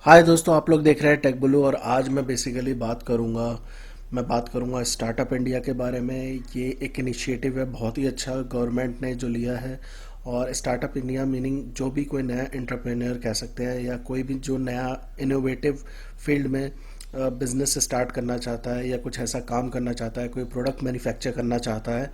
हाय दोस्तों, आप लोग देख रहे हैं टेक ब्लू। और आज मैं बात करूंगा स्टार्टअप इंडिया के बारे में। ये एक इनिशिएटिव है, बहुत ही अच्छा गवर्नमेंट ने जो लिया है। और स्टार्टअप इंडिया मीनिंग जो भी कोई नया एंटरप्रेन्योर कह सकते हैं, या कोई भी जो नया इनोवेटिव फील्ड में बिजनेस स्टार्ट करना चाहता है, या कुछ ऐसा काम करना चाहता है, कोई प्रोडक्ट मैन्युफैक्चर करना चाहता है,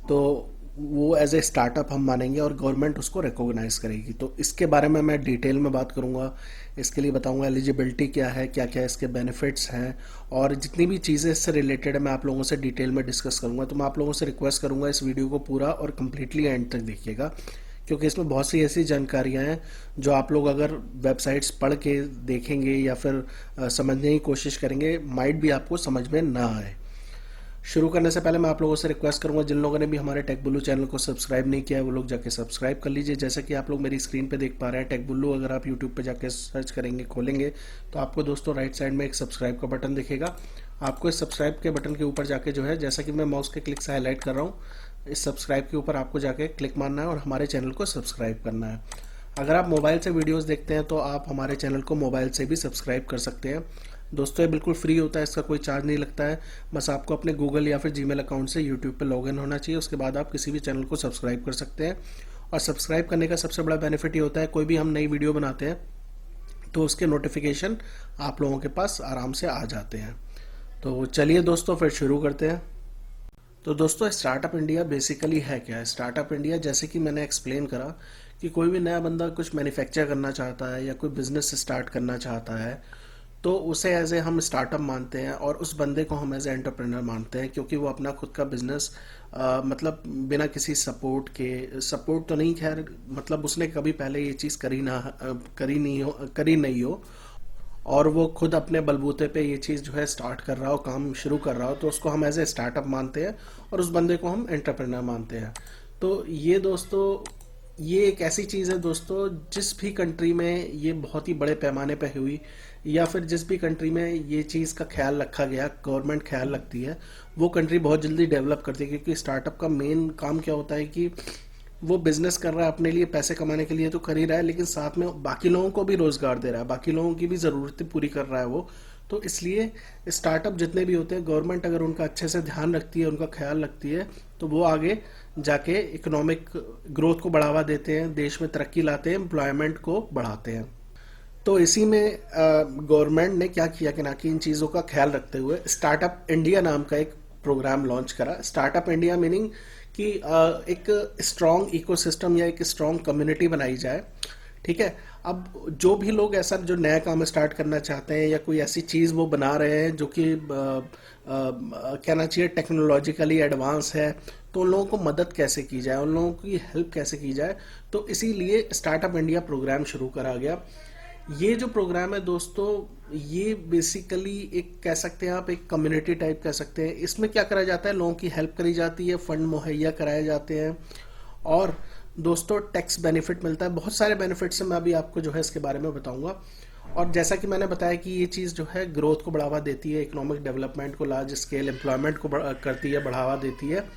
तो वो एज ए स्टार्टअप हम मानेंगे और गवर्नमेंट उसको रिकॉग्नाइज करेगी। तो इसके बारे में मैं डिटेल में बात करूंगा। इसके लिए बताऊंगा एलिजिबिलिटी क्या है, क्या क्या इसके बेनिफिट्स हैं, और जितनी भी चीज़ें इससे रिलेटेड है मैं आप लोगों से डिटेल में डिस्कस करूंगा। तो मैं आप लोगों से रिक्वेस्ट करूंगा इस वीडियो को पूरा और कम्प्लीटली एंड तक देखिएगा, क्योंकि इसमें बहुत सी ऐसी जानकारियां हैं जो आप लोग अगर वेबसाइट्स पढ़ के देखेंगे या फिर समझने की कोशिश करेंगे, माइट भी आपको समझ में ना आए। शुरू करने से पहले मैं आप लोगों से रिक्वेस्ट करूंगा, जिन लोगों ने भी हमारे टेक बुल्लू चैनल को सब्सक्राइब नहीं किया है वो लोग जाके सब्सक्राइब कर लीजिए। जैसे कि आप लोग मेरी स्क्रीन पे देख पा रहे हैं टेक बुल्लू, अगर आप यूट्यूब पे जाके सर्च करेंगे, खोलेंगे, तो आपको दोस्तों राइट साइड में एक सब्सक्राइब का बटन दिखेगा। आपको इस सब्सक्राइब के बटन के ऊपर जाके जो है, जैसा कि मैं माउस के क्लिक से हाईलाइट कर रहा हूँ, इस सब्सक्राइब के ऊपर आपको जाके क्लिक मारना है और हमारे चैनल को सब्सक्राइब करना है। अगर आप मोबाइल से वीडियोस देखते हैं तो आप हमारे चैनल को मोबाइल से भी सब्सक्राइब कर सकते हैं। दोस्तों ये बिल्कुल फ्री होता है, इसका कोई चार्ज नहीं लगता है। बस आपको अपने गूगल या फिर जीमेल अकाउंट से यूट्यूब पर लॉगिन होना चाहिए, उसके बाद आप किसी भी चैनल को सब्सक्राइब कर सकते हैं। और सब्सक्राइब करने का सबसे बड़ा बेनिफिट ये होता है, कोई भी हम नई वीडियो बनाते हैं तो उसके नोटिफिकेशन आप लोगों के पास आराम से आ जाते हैं। तो चलिए दोस्तों फिर शुरू करते हैं। तो दोस्तों स्टार्टअप इंडिया बेसिकली है क्या? स्टार्टअप इंडिया, जैसे कि मैंने एक्सप्लेन करा, कि कोई भी नया बंदा कुछ मैन्युफैक्चर करना चाहता है या कोई बिजनेस स्टार्ट करना चाहता है, तो उसे एज ए हम स्टार्टअप मानते हैं और उस बंदे को हम एज ए एंटरप्रेन्योर मानते हैं, क्योंकि वो अपना खुद का बिजनेस मतलब बिना किसी सपोर्ट के, सपोर्ट तो नहीं खैर, मतलब उसने कभी पहले ये चीज़ करी नहीं हो, और वो खुद अपने बलबूते पे ये चीज़ जो है स्टार्ट कर रहा हो, काम शुरू कर रहा हो, तो उसको हम एज ए स्टार्टअप मानते हैं और उस बंदे को हम एंटरप्रेन्योर मानते हैं। तो ये दोस्तों, ये एक ऐसी चीज़ है दोस्तों, जिस भी कंट्री में ये बहुत ही बड़े पैमाने पे हुई, या फिर जिस भी कंट्री में ये चीज़ का ख्याल रखा गया, गवर्नमेंट ख्याल रखती है, वो कंट्री बहुत जल्दी डेवलप करती है। क्योंकि स्टार्टअप का मेन काम क्या होता है कि वो बिजनेस कर रहा है अपने लिए, पैसे कमाने के लिए तो कर ही रहा है, लेकिन साथ में बाकी लोगों को भी रोजगार दे रहा है, बाकी लोगों की भी ज़रूरतें पूरी कर रहा है वो। तो इसलिए स्टार्टअप जितने भी होते हैं, गवर्नमेंट अगर उनका अच्छे से ध्यान रखती है, उनका ख्याल रखती है, तो वो आगे जाके इकोनॉमिक ग्रोथ को बढ़ावा देते हैं, देश में तरक्की लाते हैं, एम्प्लॉयमेंट को बढ़ाते हैं। तो इसी में गवर्नमेंट ने क्या किया कि ना कि इन चीज़ों का ख्याल रखते हुए स्टार्टअप इंडिया नाम का एक प्रोग्राम लॉन्च करा। स्टार्टअप इंडिया मीनिंग कि एक स्ट्रॉन्ग इकोसिस्टम या एक स्ट्रॉन्ग कम्युनिटी बनाई जाए। ठीक है। अब जो भी लोग ऐसा जो नया काम स्टार्ट करना चाहते हैं, या कोई ऐसी चीज़ वो बना रहे हैं जो कि कहना चाहिए टेक्नोलॉजिकली एडवांस है, तो उन लोगों को मदद कैसे की जाए, उन लोगों की हेल्प कैसे की जाए, तो इसीलिए स्टार्टअप इंडिया प्रोग्राम शुरू करा गया। ये जो प्रोग्राम है दोस्तों, ये बेसिकली एक कह सकते हैं आप, एक कम्युनिटी टाइप कह सकते हैं। इसमें क्या करा जाता है, लोगों की हेल्प करी जाती है, फंड मुहैया कराए जाते हैं, और दोस्तों टैक्स बेनिफिट मिलता है। बहुत सारे बेनिफिट्स हैं, मैं अभी आपको जो है इसके बारे में बताऊंगा। और जैसा कि मैंने बताया कि ये चीज़ जो है ग्रोथ को बढ़ावा देती है, इकोनॉमिक डेवलपमेंट को, लार्ज स्केल एम्प्लॉयमेंट को करती है, बढ़ावा देती है।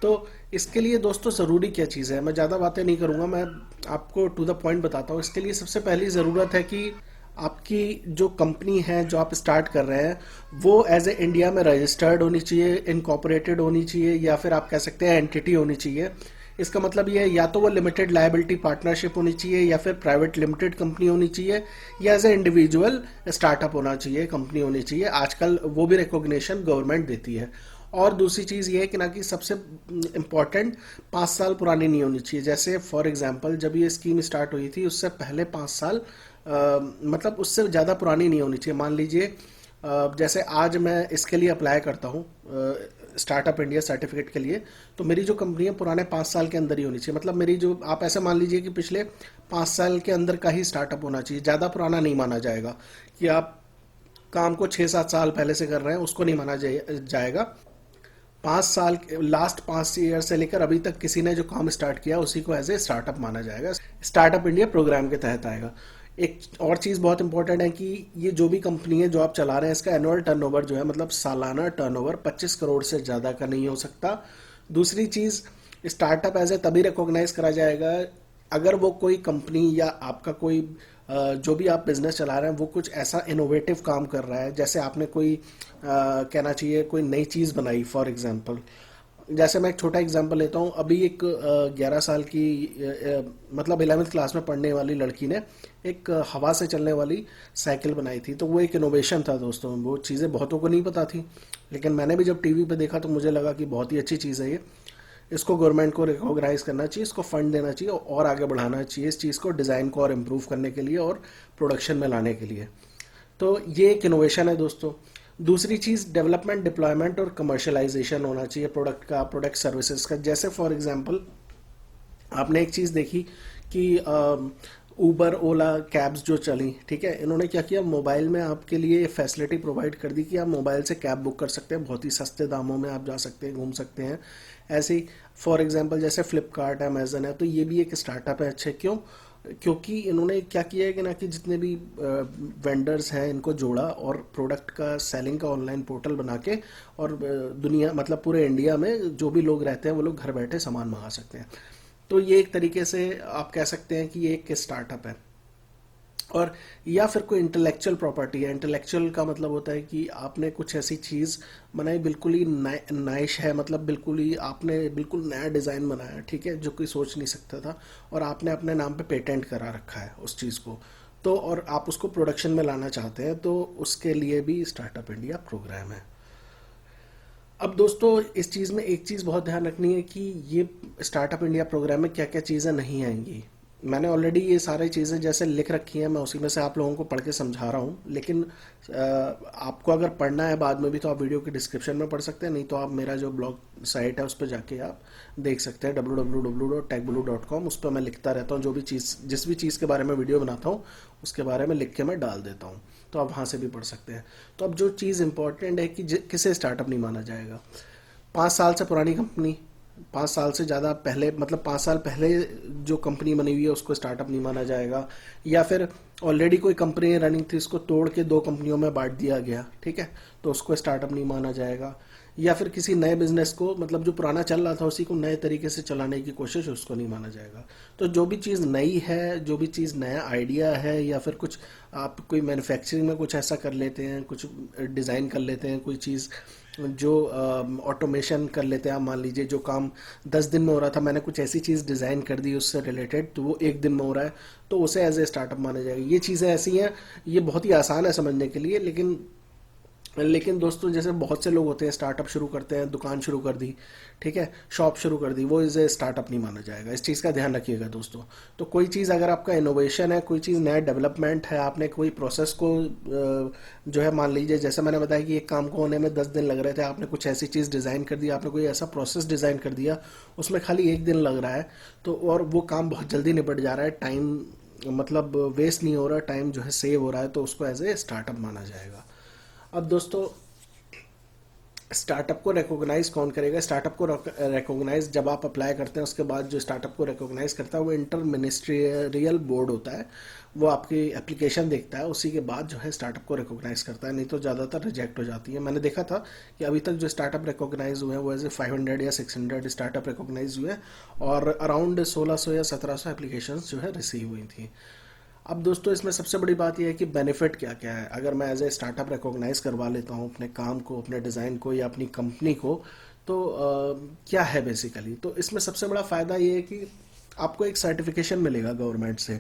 तो इसके लिए दोस्तों ज़रूरी क्या चीज़ है, मैं ज़्यादा बातें नहीं करूँगा, मैं आपको टू द पॉइंट बताता हूँ। इसके लिए सबसे पहली ज़रूरत है कि आपकी जो कंपनी है जो आप स्टार्ट कर रहे हैं, वो एज ए इंडिया में रजिस्टर्ड होनी चाहिए, इनकॉर्पोरेटेड होनी चाहिए, या फिर आप कह सकते हैं एंटिटी होनी चाहिए। इसका मतलब ये है, या तो वो लिमिटेड लायबिलिटी पार्टनरशिप होनी चाहिए, या फिर प्राइवेट लिमिटेड कंपनी होनी चाहिए, या एज ए इंडिविजुअल स्टार्टअप होना चाहिए, कंपनी होनी चाहिए। आजकल वो भी रिकॉग्निशन गवर्नमेंट देती है। और दूसरी चीज़ ये है कि ना कि सबसे इम्पॉर्टेंट, 5 साल पुरानी नहीं होनी चाहिए। जैसे फॉर एग्जांपल जब ये स्कीम स्टार्ट हुई थी उससे पहले 5 साल, मतलब उससे ज़्यादा पुरानी नहीं होनी चाहिए। मान लीजिए जैसे आज मैं इसके लिए अप्लाई करता हूँ स्टार्टअप इंडिया सर्टिफिकेट के लिए, तो मेरी जो कंपनी है पुराने 5 साल के अंदर ही होनी चाहिए। मतलब मेरी जो, आप ऐसे मान लीजिए कि पिछले 5 साल के अंदर का ही स्टार्टअप होना चाहिए, ज़्यादा पुराना नहीं माना जाएगा। कि आप काम को 6-7 साल पहले से कर रहे हैं, उसको नहीं माना जाएगा। 5 साल, लास्ट 5 ईयर से लेकर अभी तक किसी ने जो काम स्टार्ट किया उसी को एज ए स्टार्टअप माना जाएगा, स्टार्टअप इंडिया प्रोग्राम के तहत आएगा। एक और चीज़ बहुत इंपॉर्टेंट है कि ये जो भी कंपनी है जो आप चला रहे हैं, इसका एनुअल टर्नओवर जो है, मतलब सालाना टर्नओवर 25 करोड़ से ज़्यादा का नहीं हो सकता। दूसरी चीज़, स्टार्टअप एज ए तभी रिकॉग्नाइज करा जाएगा अगर वो कोई कंपनी या आपका कोई जो भी आप बिजनेस चला रहे हैं वो कुछ ऐसा इनोवेटिव काम कर रहा है, जैसे आपने कोई कहना चाहिए कोई नई चीज़ बनाई फॉर एग्जांपल। जैसे मैं एक छोटा एग्जांपल लेता हूँ, अभी एक 11 साल की मतलब 11वीं क्लास में पढ़ने वाली लड़की ने एक हवा से चलने वाली साइकिल बनाई थी। तो वो एक इनोवेशन था दोस्तों, वो चीज़ें बहुतों को नहीं पता थी, लेकिन मैंने भी जब टीवी पे देखा तो मुझे लगा कि बहुत ही अच्छी चीज़ है ये। इसको गवर्नमेंट को रिकॉग्नाइज करना चाहिए, इसको फंड देना चाहिए और आगे बढ़ाना चाहिए इस चीज़ को, डिज़ाइन को और इम्प्रूव करने के लिए और प्रोडक्शन में लाने के लिए। तो ये एक इनोवेशन है दोस्तों। दूसरी चीज़ डेवलपमेंट, डिप्लॉयमेंट और कमर्शलाइजेशन होना चाहिए प्रोडक्ट का, प्रोडक्ट सर्विसेज का। जैसे फॉर एग्जांपल आपने एक चीज़ देखी कि ऊबर ओला कैब्स जो चली, ठीक है, इन्होंने क्या किया, मोबाइल में आपके लिए फैसिलिटी प्रोवाइड कर दी कि आप मोबाइल से कैब बुक कर सकते हैं, बहुत ही सस्ते दामों में आप जा सकते हैं, घूम सकते हैं। ऐसे ही फॉर एग्जांपल जैसे फ्लिपकार्ट अमेजन है, तो ये भी एक स्टार्टअप है। अच्छे क्यों? क्योंकि इन्होंने क्या किया है कि ना कि जितने भी वेंडर्स हैं इनको जोड़ा और प्रोडक्ट का सेलिंग का ऑनलाइन पोर्टल बना के, और दुनिया मतलब पूरे इंडिया में जो भी लोग रहते हैं वो लोग घर बैठे सामान मंगा सकते हैं। तो ये एक तरीके से आप कह सकते हैं कि ये एक स्टार्टअप है। और या फिर कोई इंटेलेक्चुअल प्रॉपर्टी है। इंटेलेक्चुअल का मतलब होता है कि आपने कुछ ऐसी चीज़ बनाई, बिल्कुल ही नाइश है, मतलब बिल्कुल ही आपने बिल्कुल नया डिज़ाइन बनाया, ठीक है, जो कोई सोच नहीं सकता था, और आपने अपने नाम पे पेटेंट करा रखा है उस चीज़ को। तो और आप उसको प्रोडक्शन में लाना चाहते हैं, तो उसके लिए भी स्टार्टअप इंडिया प्रोग्राम है। अब दोस्तों इस चीज़ में एक चीज़ बहुत ध्यान रखनी है कि ये स्टार्टअप इंडिया प्रोग्राम में क्या क्या चीज़ें नहीं आएंगी। मैंने ऑलरेडी ये सारी चीज़ें जैसे लिख रखी हैं, मैं उसी में से आप लोगों को पढ़ के समझा रहा हूँ, लेकिन आपको अगर पढ़ना है बाद में भी तो आप वीडियो के डिस्क्रिप्शन में पढ़ सकते हैं, नहीं तो आप मेरा जो ब्लॉग साइट है उस पर जाके आप देख सकते हैं, www.techblue.com। उस पर मैं लिखता रहता हूँ, जो भी चीज़ जिस भी चीज़ के बारे में वीडियो बनाता हूँ उसके बारे में लिख के मैं डाल देता हूँ, तो आप वहाँ से भी पढ़ सकते हैं। तो अब जो चीज़ इंपॉर्टेंट है कि किसे स्टार्टअप नहीं माना जाएगा। 5 साल से पुरानी कंपनी, 5 साल से ज़्यादा पहले, मतलब 5 साल पहले जो कंपनी बनी हुई है उसको स्टार्टअप नहीं माना जाएगा। या फिर ऑलरेडी कोई कंपनी रनिंग थी, उसको तोड़ के 2 कंपनियों में बांट दिया गया, ठीक है, तो उसको स्टार्टअप नहीं माना जाएगा। या फिर किसी नए बिजनेस को, मतलब जो पुराना चल रहा था उसी को नए तरीके से चलाने की कोशिश, उसको नहीं माना जाएगा। तो जो भी चीज़ नई है, जो भी चीज़ नया आइडिया है, या फिर कुछ आप कोई मैन्युफैक्चरिंग में कुछ ऐसा कर लेते हैं, कुछ डिज़ाइन कर लेते हैं, कोई चीज़ जो ऑटोमेशन कर लेते हैं आप, मान लीजिए जो काम 10 दिन में हो रहा था, मैंने कुछ ऐसी चीज़ डिज़ाइन कर दी उससे रिलेटेड, तो वो 1 दिन में हो रहा है, तो उसे एज ए स्टार्टअप माना जाएगा। ये चीज़ें ऐसी हैं, ये बहुत ही आसान है समझने के लिए, लेकिन दोस्तों जैसे बहुत से लोग होते हैं स्टार्टअप शुरू करते हैं, दुकान शुरू कर दी, ठीक है, शॉप शुरू कर दी, वो इसे स्टार्टअप नहीं माना जाएगा। इस चीज़ का ध्यान रखिएगा दोस्तों। तो कोई चीज़ अगर आपका इनोवेशन है, कोई चीज़ नया डेवलपमेंट है, आपने कोई प्रोसेस को जो है, मान लीजिए जैसे मैंने बताया कि एक काम को होने में 10 दिन लग रहे थे, आपने कुछ ऐसी चीज़ डिज़ाइन कर दी, आपने कोई ऐसा प्रोसेस डिज़ाइन कर दिया उसमें खाली 1 दिन लग रहा है, तो और वो काम बहुत जल्दी निपट जा रहा है, टाइम मतलब वेस्ट नहीं हो रहा, टाइम जो है सेव हो रहा है, तो उसको एज ए स्टार्टअप माना जाएगा। अब दोस्तों स्टार्टअप को रिकॉग्नाइज कौन करेगा? स्टार्टअप को रिकॉग्नाइज जब आप अप्लाई करते हैं उसके बाद जो स्टार्टअप को रिकॉग्नाइज करता है वो इंटर मिनिस्ट्रियल बोर्ड होता है। वो आपकी एप्लीकेशन देखता है, उसी के बाद जो है स्टार्टअप को रिकॉग्नाइज करता है, नहीं तो ज़्यादातर रिजेक्ट हो जाती है। मैंने देखा था कि अभी तक जो स्टार्टअप रिकॉग्नाइज हुए हैं वो ऐसे 500 या 600 स्टार्टअप रिकॉग्नाइज हुए हैं, और अराउंड 1600 या 1700 एप्लीकेशन जो है रिसीव हुई थी। अब दोस्तों इसमें सबसे बड़ी बात यह है कि बेनिफिट क्या क्या है अगर मैं एज ए स्टार्टअप रिकॉग्नाइज करवा लेता हूँ अपने काम को, अपने डिज़ाइन को या अपनी कंपनी को, तो क्या है बेसिकली। तो इसमें सबसे बड़ा फ़ायदा ये है कि आपको एक सर्टिफिकेशन मिलेगा गवर्नमेंट से।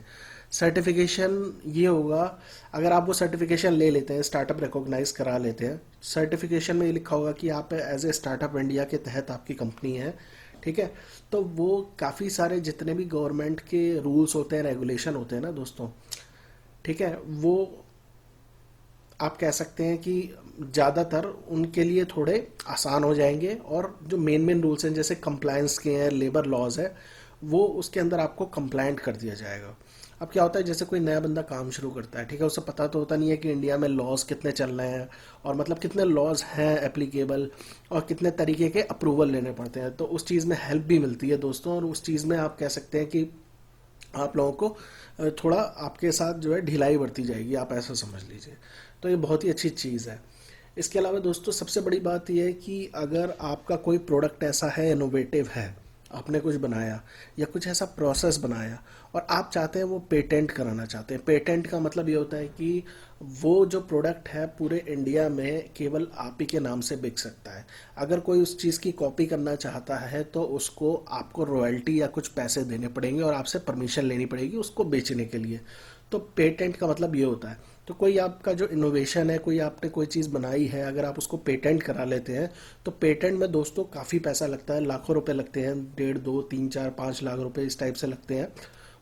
सर्टिफिकेशन ये होगा, अगर आप वो सर्टिफिकेशन ले लेते हैं, स्टार्टअप रिकॉग्नाइज करा लेते हैं, सर्टिफिकेशन में ये लिखा होगा कि आप एज ए स्टार्टअप इंडिया के तहत आपकी कंपनी है, ठीक है, तो वो काफ़ी सारे जितने भी गवर्नमेंट के रूल्स होते हैं, रेगुलेशन होते हैं ना दोस्तों, ठीक है, वो आप कह सकते हैं कि ज़्यादातर उनके लिए थोड़े आसान हो जाएंगे, और जो मेन मेन रूल्स हैं जैसे कंप्लायंस के हैं, लेबर लॉज है, वो उसके अंदर आपको कंप्लायंट कर दिया जाएगा। अब क्या होता है, जैसे कोई नया बंदा काम शुरू करता है, ठीक है, उसे पता तो होता नहीं है कि इंडिया में लॉज कितने चल रहे हैं, और मतलब कितने लॉज हैं एप्लीकेबल, और कितने तरीके के अप्रूवल लेने पड़ते हैं। तो उस चीज़ में हेल्प भी मिलती है दोस्तों, और उस चीज़ में आप कह सकते हैं कि आप लोगों को थोड़ा आपके साथ जो है ढिलाई बरती जाएगी, आप ऐसा समझ लीजिए। तो ये बहुत ही अच्छी चीज़ है। इसके अलावा दोस्तों सबसे बड़ी बात यह है कि अगर आपका कोई प्रोडक्ट ऐसा है, इनोवेटिव है, आपने कुछ बनाया या कुछ ऐसा प्रोसेस बनाया और आप चाहते हैं वो पेटेंट कराना चाहते हैं। पेटेंट का मतलब ये होता है कि वो जो प्रोडक्ट है पूरे इंडिया में केवल आप ही के नाम से बिक सकता है। अगर कोई उस चीज़ की कॉपी करना चाहता है तो उसको आपको रॉयल्टी या कुछ पैसे देने पड़ेंगे और आपसे परमिशन लेनी पड़ेगी उसको बेचने के लिए। तो पेटेंट का मतलब ये होता है। तो कोई आपका जो इनोवेशन है, कोई आपने कोई चीज़ बनाई है, अगर आप उसको पेटेंट करा लेते हैं तो पेटेंट में दोस्तों काफ़ी पैसा लगता है, लाखों रुपए लगते हैं, 1.5, 2, 3, 4, 5 लाख रुपए इस टाइप से लगते हैं।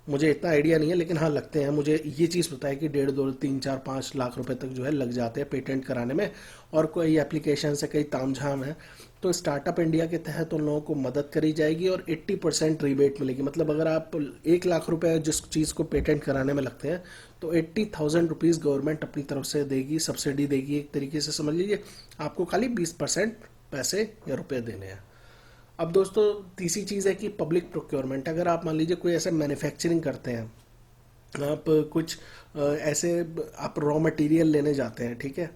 मुझे इतना आइडिया नहीं है लेकिन हाँ लगते हैं। मुझे ये चीज़ पता है कि 1.5, 2, 3, 4, 5 लाख रुपए तक जो है लग जाते हैं पेटेंट कराने में। और कोई एप्लीकेशन से कई तामझाम है। तो स्टार्टअप इंडिया के तहत उन लोगों को मदद करी जाएगी और 80% रिबेट मिलेगी। मतलब अगर आप 1 लाख रुपए जिस चीज़ को पेटेंट कराने में लगते हैं तो 80,000 रुपीज़ गवर्नमेंट अपनी तरफ से देगी, सब्सिडी देगी। एक तरीके से समझ लीजिए आपको खाली 20% पैसे या रुपए देने हैं। अब दोस्तों तीसरी चीज़ है कि पब्लिक प्रोक्योरमेंट। अगर आप मान लीजिए कोई ऐसे मैन्युफैक्चरिंग करते हैं, आप कुछ ऐसे आप रॉ मटेरियल लेने जाते हैं, ठीक है।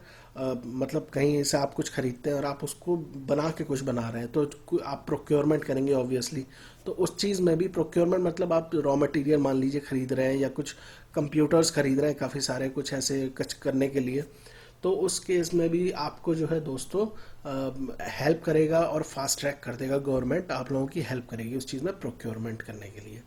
मतलब कहीं से आप कुछ खरीदते हैं और आप उसको बना के कुछ बना रहे हैं तो आप प्रोक्योरमेंट करेंगे ऑब्वियसली। तो उस चीज़ में भी प्रोक्योरमेंट मतलब आप रॉ मटेरियल मान लीजिए खरीद रहे हैं या कुछ कंप्यूटर्स खरीद रहे हैं काफ़ी सारे कुछ ऐसे कुछ करने के लिए। तो उस केस में भी आपको जो है दोस्तों हेल्प करेगा और फास्ट ट्रैक कर देगा। गवर्नमेंट आप लोगों की हेल्प करेगी उस चीज़ में प्रोक्योरमेंट करने के लिए।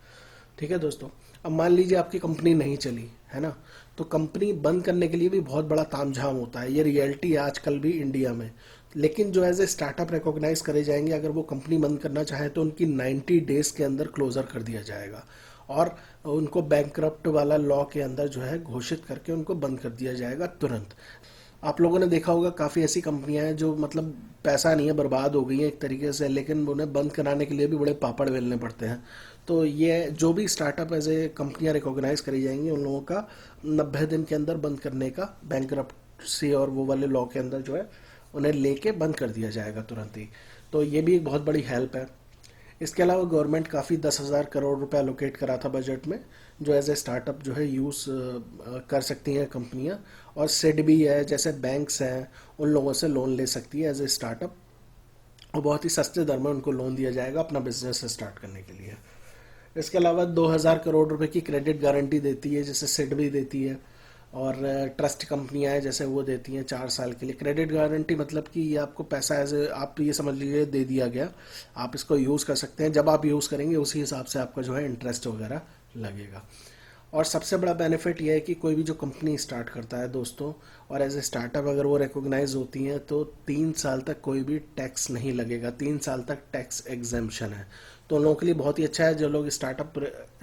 ठीक है दोस्तों। अब मान लीजिए आपकी कंपनी नहीं चली है ना, तो कंपनी बंद करने के लिए भी बहुत बड़ा तामझाम होता है। ये रियलिटी है आजकल भी इंडिया में। लेकिन जो एज ए स्टार्टअप रिकॉग्नाइज करे जाएंगे, अगर वो कंपनी बंद करना चाहे तो उनकी 90 डेज के अंदर क्लोजर कर दिया जाएगा और उनको बैंकरप्ट वाला लॉ के अंदर जो है घोषित करके उनको बंद कर दिया जाएगा तुरंत। आप लोगों ने देखा होगा काफ़ी ऐसी कंपनियां हैं जो मतलब पैसा नहीं है, बर्बाद हो गई हैं एक तरीके से, लेकिन उन्हें बंद कराने के लिए भी बड़े पापड़ बेलने पड़ते हैं। तो ये जो भी स्टार्टअप एज ए कंपनियां रिकॉग्नाइज करी जाएंगी उन लोगों का 90 दिन के अंदर बंद करने का बैंकरप्सी और वो वाले लॉ के अंदर जो है उन्हें लेके बंद कर दिया जाएगा तुरंत ही। तो ये भी एक बहुत बड़ी हेल्प है। इसके अलावा गवर्नमेंट काफ़ी 10,000 करोड़ रुपए एलोकेट करा था बजट में, जो एज ए स्टार्टअप जो है यूज़ कर सकती हैं कंपनियां। और सिड भी है, जैसे बैंक्स हैं उन लोगों से लोन ले सकती है एज ए स्टार्टअप और बहुत ही सस्ते दर में उनको लोन दिया जाएगा अपना बिजनेस स्टार्ट करने के लिए। इसके अलावा 2,000 करोड़ रुपए की क्रेडिट गारंटी देती है जैसे सिड भी देती है। और ट्रस्ट कंपनियां हैं जैसे वो देती हैं 4 साल के लिए क्रेडिट गारंटी। मतलब कि ये आपको पैसा एज आप ये समझ लीजिए दे दिया गया, आप इसको यूज़ कर सकते हैं। जब आप यूज़ करेंगे उसी हिसाब से आपका जो है इंटरेस्ट वगैरह लगेगा। और सबसे बड़ा बेनिफिट ये है कि कोई भी जो कंपनी स्टार्ट करता है दोस्तों, और एज ए स्टार्टअप अगर वो रिकॉग्नाइज होती हैं तो 3 साल तक कोई भी टैक्स नहीं लगेगा। 3 साल तक टैक्स एग्जेम्पशन है। तो उन लोगों के लिए बहुत ही अच्छा है जो लोग स्टार्टअप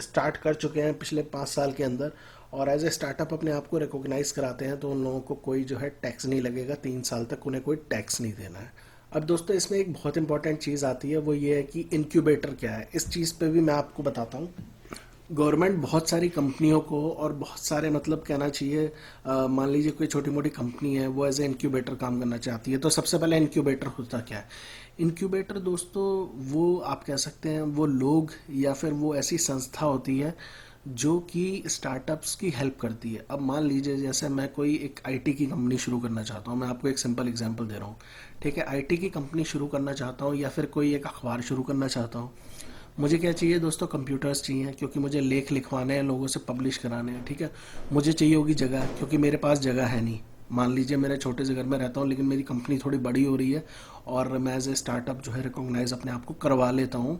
स्टार्ट कर चुके हैं पिछले 5 साल के अंदर और एज ए स्टार्टअप अपने आप को रिकॉग्नाइज कराते हैं, तो उन लोगों को कोई जो है टैक्स नहीं लगेगा। 3 साल तक उन्हें कोई टैक्स नहीं देना है। अब दोस्तों इसमें एक बहुत इंपॉर्टेंट चीज़ आती है, वो ये है कि इनक्यूबेटर क्या है। इस चीज़ पे भी मैं आपको बताता हूँ। गवर्नमेंट बहुत सारी कंपनियों को और बहुत सारे मतलब कहना चाहिए, मान लीजिए कोई छोटी मोटी कंपनी है वो एज ए इंक्यूबेटर काम करना चाहती है। तो सबसे पहले इंक्यूबेटर होता क्या है? इंक्यूबेटर दोस्तों वो आप कह सकते हैं वो लोग या फिर वो ऐसी संस्था होती है जो कि स्टार्टअप्स की हेल्प करती है। अब मान लीजिए जैसे मैं कोई एक आईटी की कंपनी शुरू करना चाहता हूँ, मैं आपको एक सिंपल एग्जांपल दे रहा हूँ। ठीक है, आईटी की कंपनी शुरू करना चाहता हूँ या फिर कोई एक अखबार शुरू करना चाहता हूँ। मुझे क्या चाहिए दोस्तों? कंप्यूटर्स चाहिए, क्योंकि मुझे लेख लिखवाने हैं, लोगों से पब्लिश कराने हैं। ठीक है, मुझे चाहिए होगी जगह, क्योंकि मेरे पास जगह है नहीं। मान लीजिए मेरे छोटे से घर में रहता हूँ लेकिन मेरी कंपनी थोड़ी बड़ी हो रही है और मैं एज ए स्टार्टअप जो है रिकॉग्नाइज अपने आप को करवा लेता हूँ।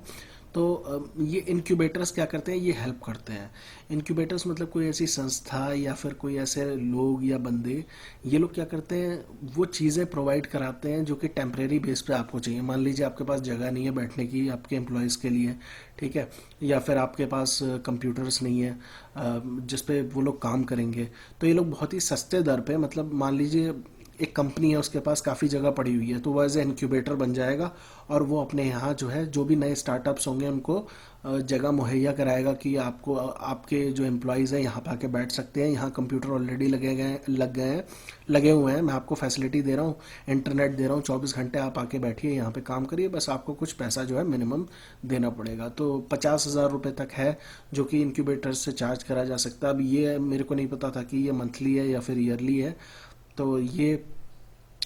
तो ये इनक्यूबेटर्स क्या करते हैं? ये हेल्प करते हैं। इनक्यूबेटर्स मतलब कोई ऐसी संस्था या फिर कोई ऐसे लोग या बंदे, ये लोग क्या करते हैं वो चीज़ें प्रोवाइड कराते हैं जो कि टेम्परेरी बेस पे आपको चाहिए। मान लीजिए आपके पास जगह नहीं है बैठने की आपके एम्प्लॉयज़ के लिए, ठीक है, या फिर आपके पास कंप्यूटर्स नहीं है जिस पे वो लोग काम करेंगे। तो ये लोग बहुत ही सस्ते दर पे, मतलब मान लीजिए एक कंपनी है उसके पास काफ़ी जगह पड़ी हुई है तो वो एज ए इनक्यूबेटर बन जाएगा और वो अपने यहाँ जो है जो भी नए स्टार्टअप्स होंगे उनको जगह मुहैया कराएगा कि आपको आपके जो एम्प्लॉयज़ हैं यहाँ पे आके बैठ सकते हैं। यहाँ कंप्यूटर ऑलरेडी लगे हुए हैं, मैं आपको फैसिलिटी दे रहा हूँ, इंटरनेट दे रहा हूँ, 24 घंटे आप आके बैठिए यहाँ पे काम करिए, बस आपको कुछ पैसा जो है मिनिमम देना पड़ेगा। तो 50,000 रुपये तक है जो कि इंक्यूबेटर से चार्ज करा जा सकता है। अब ये मेरे को नहीं पता था कि ये मंथली है या फिर ईयरली है। तो ये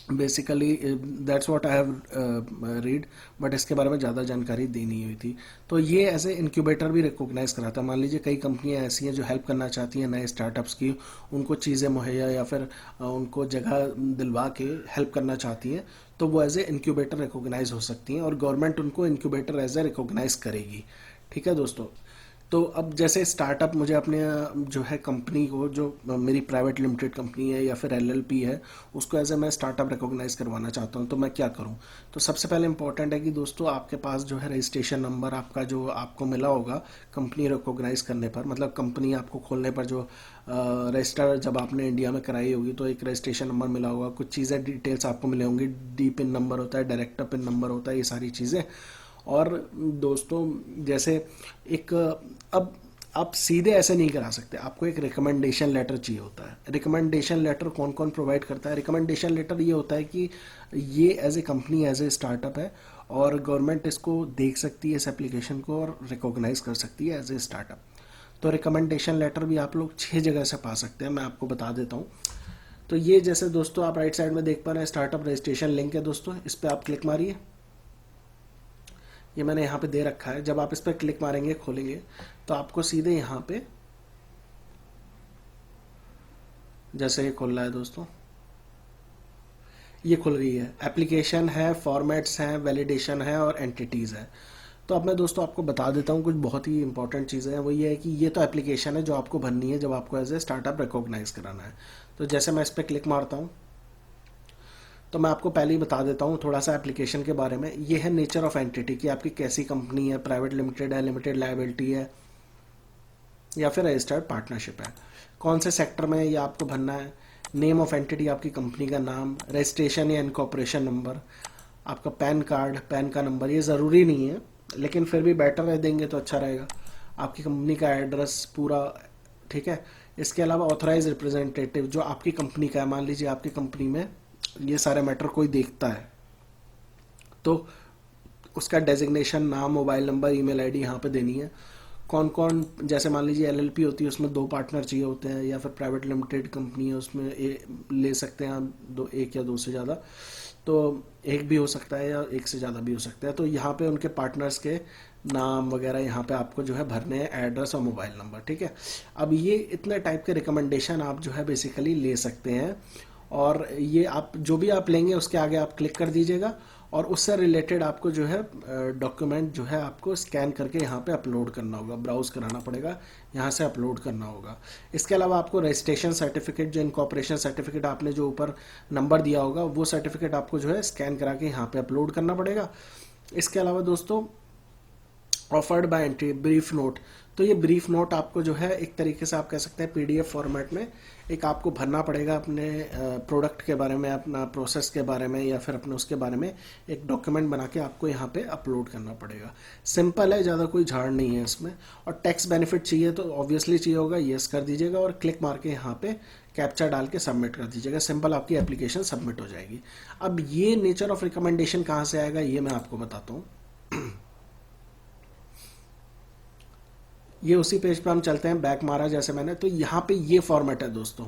basically that's what I have read, but इसके बारे में ज़्यादा जानकारी दी नहीं हुई थी। तो ये ऐसे इंक्यूबेटर भी रिकॉग्नाइज कराता है। मान लीजिए कई कंपनियां ऐसी हैं जो हेल्प करना चाहती हैं नए स्टार्टअप्स की, उनको चीज़ें मुहैया या फिर उनको जगह दिलवा के हेल्प करना चाहती हैं, तो वो एज ए इंक्यूबेटर रिकॉग्नाइज हो सकती हैं और गवर्नमेंट उनको इंक्यूबेटर एज ए रिकॉग्नाइज करेगी। ठीक है दोस्तों। तो अब जैसे स्टार्टअप मुझे अपने जो है कंपनी को, जो मेरी प्राइवेट लिमिटेड कंपनी है या फिर एलएलपी है, उसको एज ए मैं स्टार्टअप रिकॉग्नाइज करवाना चाहता हूँ, तो मैं क्या करूँ? तो सबसे पहले इंपॉर्टेंट है कि दोस्तों आपके पास जो है रजिस्ट्रेशन नंबर आपका जो आपको मिला होगा कंपनी रिकॉग्नाइज करने पर, मतलब कंपनी आपको खोलने पर जो रजिस्टर जब आपने इंडिया में कराई होगी तो एक रजिस्ट्रेशन नंबर मिला होगा, कुछ चीज़ें डिटेल्स आपको मिले होंगी, डी पिन नंबर होता है, डायरेक्टर पिन नंबर होता है, ये सारी चीज़ें। और दोस्तों जैसे एक अब आप सीधे ऐसे नहीं करा सकते, आपको एक रिकमेंडेशन लेटर चाहिए होता है। रिकमेंडेशन लेटर कौन कौन प्रोवाइड करता है? रिकमेंडेशन लेटर ये होता है कि ये as a company, as a startup है और गवर्नमेंट इसको देख सकती है इस एप्लीकेशन को और रिकॉग्नाइज कर सकती है एज ए स्टार्टअप। तो रिकमेंडेशन लेटर भी आप लोग 6 जगह से पा सकते हैं, मैं आपको बता देता हूँ। तो ये जैसे दोस्तों आप राइट साइड में देख पा रहे हैं स्टार्टअप रजिस्ट्रेशन लिंक है दोस्तों, इस पर आप क्लिक मारिए। ये मैंने यहाँ पे दे रखा है। जब आप इस पर क्लिक मारेंगे, खोलेंगे, तो आपको सीधे यहाँ पे जैसे ये खुल रहा है दोस्तों, ये खुल गई है। एप्लीकेशन है, फॉर्मेट्स हैं, वैलिडेशन है और एंटिटीज़ है। तो अब मैं दोस्तों आपको बता देता हूँ कुछ बहुत ही इंपॉर्टेंट चीज़ें हैं। वो ये है कि ये तो एप्लीकेशन है जो आपको भरनी है जब आपको एज ए स्टार्टअप रिकॉग्नाइज कराना है। तो जैसे मैं इस पर क्लिक मारता हूँ, तो मैं आपको पहले ही बता देता हूँ थोड़ा सा एप्लीकेशन के बारे में। ये है नेचर ऑफ एंटिटी कि आपकी कैसी कंपनी है, प्राइवेट लिमिटेड है, लिमिटेड लायबिलिटी है या फिर रजिस्टर्ड पार्टनरशिप है। कौन से सेक्टर में ये आपको भरना है, नेम ऑफ एंटिटी आपकी कंपनी का नाम, रजिस्ट्रेशन या इनकॉर्पोरेशन नंबर, आपका पैन कार्ड, पैन का नंबर, ये ज़रूरी नहीं है लेकिन फिर भी बेटर है, देंगे तो अच्छा रहेगा। आपकी कंपनी का एड्रेस पूरा, ठीक है। इसके अलावा ऑथराइज रिप्रेजेंटेटिव जो आपकी कंपनी का है, मान लीजिए आपकी कंपनी में ये सारे मैटर कोई देखता है तो उसका डेजिग्नेशन, नाम, मोबाइल नंबर, ईमेल आईडी यहाँ पे देनी है। कौन कौन, जैसे मान लीजिए एलएलपी होती है उसमें 2 पार्टनर चाहिए होते हैं, या फिर प्राइवेट लिमिटेड कंपनी है उसमें ले सकते हैं आप दो, एक या दो से ज़्यादा। तो एक भी हो सकता है या एक से ज़्यादा भी हो सकता है। तो यहाँ पे उनके पार्टनर्स के नाम वगैरह यहाँ पे आपको जो है भरने हैं, एड्रेस और मोबाइल नंबर, ठीक है। अब ये इतने टाइप के रिकमेंडेशन आप जो है बेसिकली ले सकते हैं और ये आप जो भी आप लेंगे उसके आगे आप क्लिक कर दीजिएगा और उससे रिलेटेड आपको जो है डॉक्यूमेंट जो है आपको स्कैन करके यहाँ पे अपलोड करना होगा, ब्राउज कराना पड़ेगा, यहाँ से अपलोड करना होगा। इसके अलावा आपको रजिस्ट्रेशन सर्टिफिकेट, जो इनकॉर्पोरेशन सर्टिफिकेट आपने जो ऊपर नंबर दिया होगा, वो सर्टिफिकेट आपको जो है स्कैन करा के यहाँ पे अपलोड करना पड़ेगा। इसके अलावा दोस्तों offered by entry brief note, तो ये ब्रीफ नोट आपको जो है एक तरीके से आप कह सकते हैं पीडीएफ फॉर्मेट में एक आपको भरना पड़ेगा अपने प्रोडक्ट के बारे में, अपना प्रोसेस के बारे में या फिर अपने उसके बारे में एक डॉक्यूमेंट बना के आपको यहाँ पे अपलोड करना पड़ेगा। सिंपल है, ज़्यादा कोई झाड़ नहीं है इसमें। और टैक्स बेनिफिट चाहिए तो ऑब्वियसली चाहिए होगा, येस कर दीजिएगा और क्लिक मार के यहाँ पे कैप्चा डाल के सबमिट कर दीजिएगा। सिंपल आपकी एप्लीकेशन सबमिट हो जाएगी। अब ये नेचर ऑफ रिकमेंडेशन कहाँ से आएगा ये मैं आपको बताता हूँ। ये उसी पेज पे हम चलते हैं, बैक मारा जैसे मैंने, तो यहाँ पे ये फॉर्मेट है दोस्तों,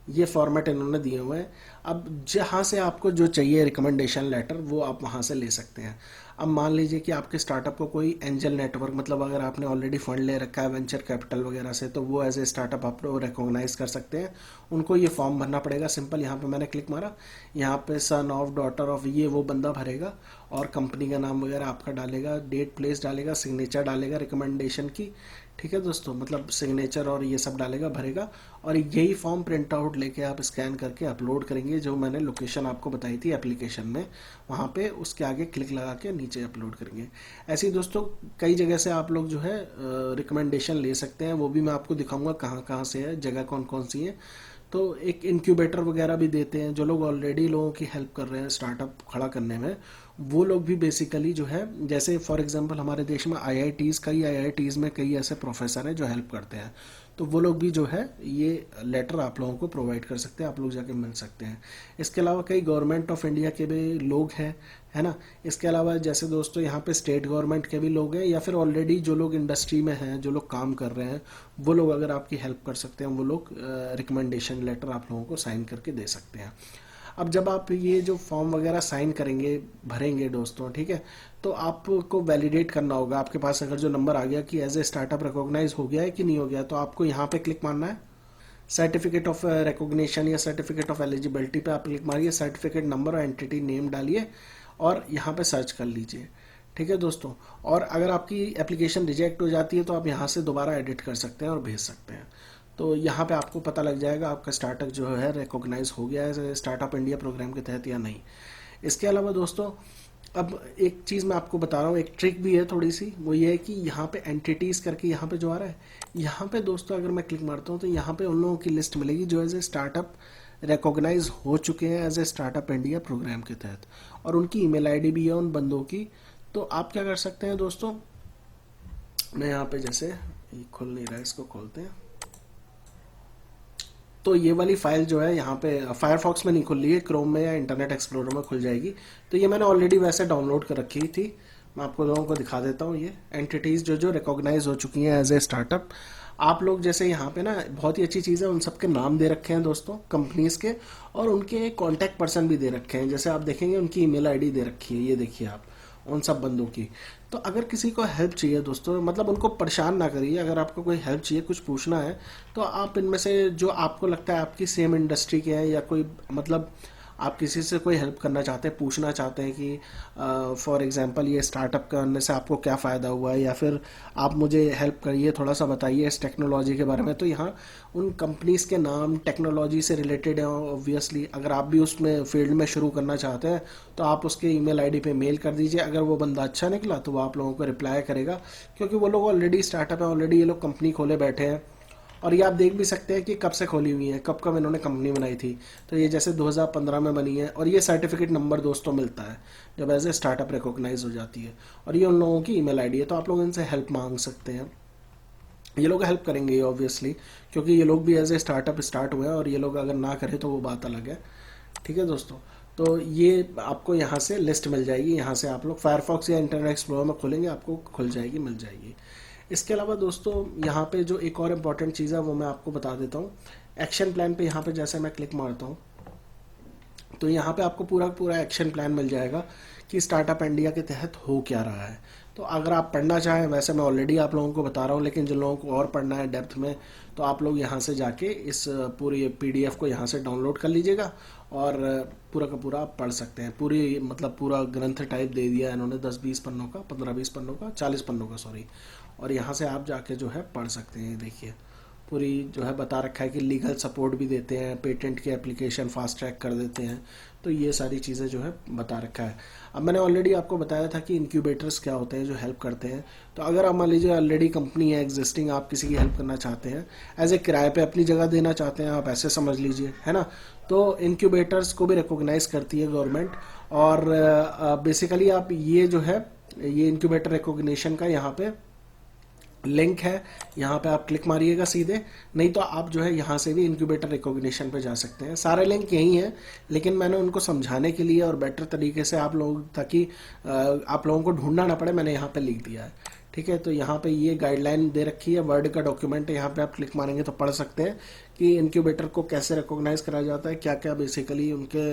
ये फॉर्मेट इन्होंने दिए हुए हैं। अब जहाँ से आपको जो चाहिए रिकमेंडेशन लेटर वो आप वहाँ से ले सकते हैं। अब मान लीजिए कि आपके स्टार्टअप को कोई एंजल नेटवर्क, मतलब अगर आपने ऑलरेडी फंड ले रखा है वेंचर कैपिटल वगैरह से, तो वो एज ए स्टार्टअप आप लोग रिकॉग्नाइज कर सकते हैं। उनको ये फॉर्म भरना पड़ेगा। सिंपल यहाँ पे मैंने क्लिक मारा, यहाँ पे सन ऑफ, डॉटर ऑफ, ये वो बंदा भरेगा और कंपनी का नाम वगैरह आपका डालेगा, डेट प्लेस डालेगा, सिग्नेचर डालेगा रिकमेंडेशन की, ठीक है दोस्तों, मतलब सिग्नेचर और ये सब डालेगा, भरेगा और यही फॉर्म प्रिंट आउट लेके आप स्कैन करके अपलोड करेंगे जो मैंने लोकेशन आपको बताई थी एप्लीकेशन में, वहाँ पे उसके आगे क्लिक लगा के नीचे अपलोड करेंगे। ऐसे ही दोस्तों कई जगह से आप लोग जो है रिकमेंडेशन ले सकते हैं, वो भी मैं आपको दिखाऊंगा कहाँ कहाँ से है, जगह कौन कौन सी है। तो एक इंक्यूबेटर वगैरह भी देते हैं जो लोग ऑलरेडी लोगों की हेल्प कर रहे हैं स्टार्टअप खड़ा करने में, वो लोग भी बेसिकली जो है, जैसे फॉर एग्जांपल हमारे देश में कई आईआईटीज़ में कई ऐसे प्रोफेसर हैं जो हेल्प करते हैं, तो वो लोग भी जो है ये लेटर आप लोगों को प्रोवाइड कर सकते हैं, आप लोग जाके मिल सकते हैं। इसके अलावा कई गवर्नमेंट ऑफ इंडिया के भी लोग हैं, है ना। इसके अलावा जैसे दोस्तों यहाँ पे स्टेट गवर्नमेंट के भी लोग हैं या फिर ऑलरेडी जो लोग इंडस्ट्री में हैं, जो लोग काम कर रहे हैं, वो लोग अगर आपकी हेल्प कर सकते हैं, वो लोग रिकमेंडेशन लेटर आप लोगों को साइन करके दे सकते हैं। अब जब आप ये जो फॉर्म वगैरह साइन करेंगे, भरेंगे दोस्तों, ठीक है, तो आपको वैलिडेट करना होगा। आपके पास अगर जो नंबर आ गया कि एज ए स्टार्टअप रिकॉग्नाइज हो गया है कि नहीं हो गया, तो आपको यहाँ पे क्लिक मारना है, सर्टिफिकेट ऑफ रिकॉग्निशन या सर्टिफिकेट ऑफ एलिजिबिलिटी पे आप क्लिक मारिए, सर्टिफिकेट नंबर और एंटिटी नेम डालिए और यहाँ पे सर्च कर लीजिए। ठीक है दोस्तों, और अगर आपकी एप्लीकेशन रिजेक्ट हो जाती है तो आप यहाँ से दोबारा एडिट कर सकते हैं और भेज सकते हैं। तो यहाँ पे आपको पता लग जाएगा आपका स्टार्टअप जो है रिकॉग्नाइज हो गया है स्टार्टअप इंडिया प्रोग्राम के तहत या नहीं। इसके अलावा दोस्तों, अब एक चीज़ मैं आपको बता रहा हूँ, एक ट्रिक भी है थोड़ी सी, वो ये है कि यहाँ पे एंटिटीज़ करके यहाँ पे जो आ रहा है, यहाँ पे दोस्तों अगर मैं क्लिक मारता हूँ तो यहाँ पे उन लोगों की लिस्ट मिलेगी जो एज ए स्टार्टअप रिकॉग्नाइज हो चुके हैं as a startup India programme के तहत, और उनकी ईमेल आईडी भी है उन बंदों की। तो आप क्या कर सकते हैं दोस्तों, मैं यहाँ पे जैसे ये खुल नहीं रहा है, इसको खोलते हैं। तो ये वाली फाइल जो है यहाँ पे फायरफॉक्स में नहीं खुल रही है, क्रोम में या इंटरनेट एक्सप्लोरर में खुल जाएगी। तो ये मैंने ऑलरेडी वैसे डाउनलोड कर रखी थी, मैं आपको लोगों को दिखा देता हूँ। ये एंटिटीज़ जो जो रिकॉग्नाइज हो चुकी हैं एज ए स्टार्टअप, आप लोग जैसे यहाँ पे ना बहुत ही अच्छी चीज़ है, उन सबके नाम दे रखे हैं दोस्तों कंपनीज के, और उनके कॉन्टैक्ट पर्सन भी दे रखे हैं। जैसे आप देखेंगे उनकी ईमेल आईडी दे रखी है, ये देखिए आप उन सब बंदों की। तो अगर किसी को हेल्प चाहिए दोस्तों, मतलब उनको परेशान ना करिए, अगर आपको कोई हेल्प चाहिए, कुछ पूछना है, तो आप इनमें से जो आपको लगता है आपकी सेम इंडस्ट्री के हैं, या कोई मतलब आप किसी से कोई हेल्प करना चाहते हैं, पूछना चाहते हैं कि फॉर एग्जांपल ये स्टार्टअप करने से आपको क्या फ़ायदा हुआ है, या फिर आप मुझे हेल्प करिए, थोड़ा सा बताइए इस टेक्नोलॉजी के बारे में, तो यहाँ उन कंपनीज के नाम टेक्नोलॉजी से रिलेटेड हैं ऑब्वियसली। अगर आप भी उसमें फील्ड में शुरू करना चाहते हैं तो आप उसके ईमेल आईडी पे मेल कर दीजिए। अगर वो बंदा अच्छा निकला तो वो आप लोगों को रिप्लाई करेगा, क्योंकि वो लोग ऑलरेडी स्टार्टअप है, ऑलरेडी ये लोग कंपनी खोले बैठे हैं। और ये आप देख भी सकते हैं कि कब से खोली हुई है, कब कब इन्होंने कंपनी बनाई थी। तो ये जैसे 2015 में बनी है, और ये सर्टिफिकेट नंबर दोस्तों मिलता है जब एज ए स्टार्टअप रिकॉग्नाइज हो जाती है, और ये उन लोगों की ईमेल आईडी है। तो आप लोग इनसे हेल्प मांग सकते हैं, ये लोग हेल्प करेंगे ऑब्वियसली, क्योंकि ये लोग भी एज ए स्टार्टअप स्टार्ट हुए हैं, और ये लोग अगर ना करें तो वो बात अलग है। ठीक है दोस्तों, तो ये आपको यहाँ से लिस्ट मिल जाएगी, यहाँ से आप लोग फायरफॉक्स या इंटरनेट एक्सप्लोरर में खोलेंगे, आपको खुल जाएगी, मिल जाएगी। इसके अलावा दोस्तों यहाँ पे जो एक और इम्पॉर्टेंट चीज़ है वो मैं आपको बता देता हूँ। एक्शन प्लान पे यहाँ पे जैसे मैं क्लिक मारता हूँ तो यहाँ पे आपको पूरा पूरा एक्शन प्लान मिल जाएगा कि स्टार्टअप इंडिया के तहत हो क्या रहा है। तो अगर आप पढ़ना चाहें, वैसे मैं ऑलरेडी आप लोगों को बता रहा हूँ, लेकिन जिन लोगों को और पढ़ना है डेप्थ में, तो आप लोग यहाँ से जाके इस पूरी पीडीएफ को यहाँ से डाउनलोड कर लीजिएगा, और पूरा का पूरा आप पढ़ सकते हैं। पूरी मतलब पूरा ग्रंथ टाइप दे दिया है इन्होंने, 10-20 पन्नों का, 15-20 पन्नों का, 40 पन्नों का सॉरी। और यहाँ से आप जाके जो है पढ़ सकते हैं। देखिए पूरी जो है बता रखा है कि लीगल सपोर्ट भी देते हैं, पेटेंट की एप्लीकेशन फास्ट ट्रैक कर देते हैं। तो ये सारी चीज़ें जो है बता रखा है। अब मैंने ऑलरेडी आपको बताया था कि इंक्यूबेटर्स क्या होते हैं जो हेल्प करते हैं। तो अगर आप मान लीजिए ऑलरेडी कंपनी है एग्जिस्टिंग, आप किसी की हेल्प करना चाहते हैं, एज ए किराए पे अपनी जगह देना चाहते हैं, आप ऐसे समझ लीजिए, है ना। तो इंक्यूबेटर्स को भी रिकॉग्नाइज करती है गवर्नमेंट, और बेसिकली आप ये जो है ये इंक्यूबेटर रिकॉग्निशन का यहाँ पे लिंक है, यहाँ पे आप क्लिक मारिएगा सीधे, नहीं तो आप जो है यहाँ से भी इंक्यूबेटर रिकॉग्निशन पे जा सकते हैं। सारे लिंक यही हैं, लेकिन मैंने उनको समझाने के लिए और बेटर तरीके से आप लोग, ताकि आप लोगों को ढूंढना ना पड़े, मैंने यहाँ पे लिख दिया है। ठीक है, तो यहाँ पे ये गाइडलाइन दे रखी है, वर्ड का डॉक्यूमेंट है, यहाँ पे आप क्लिक मारेंगे तो पढ़ सकते हैं कि इंक्यूबेटर को कैसे रिकॉग्नाइज करा जाता है, क्या क्या बेसिकली उनके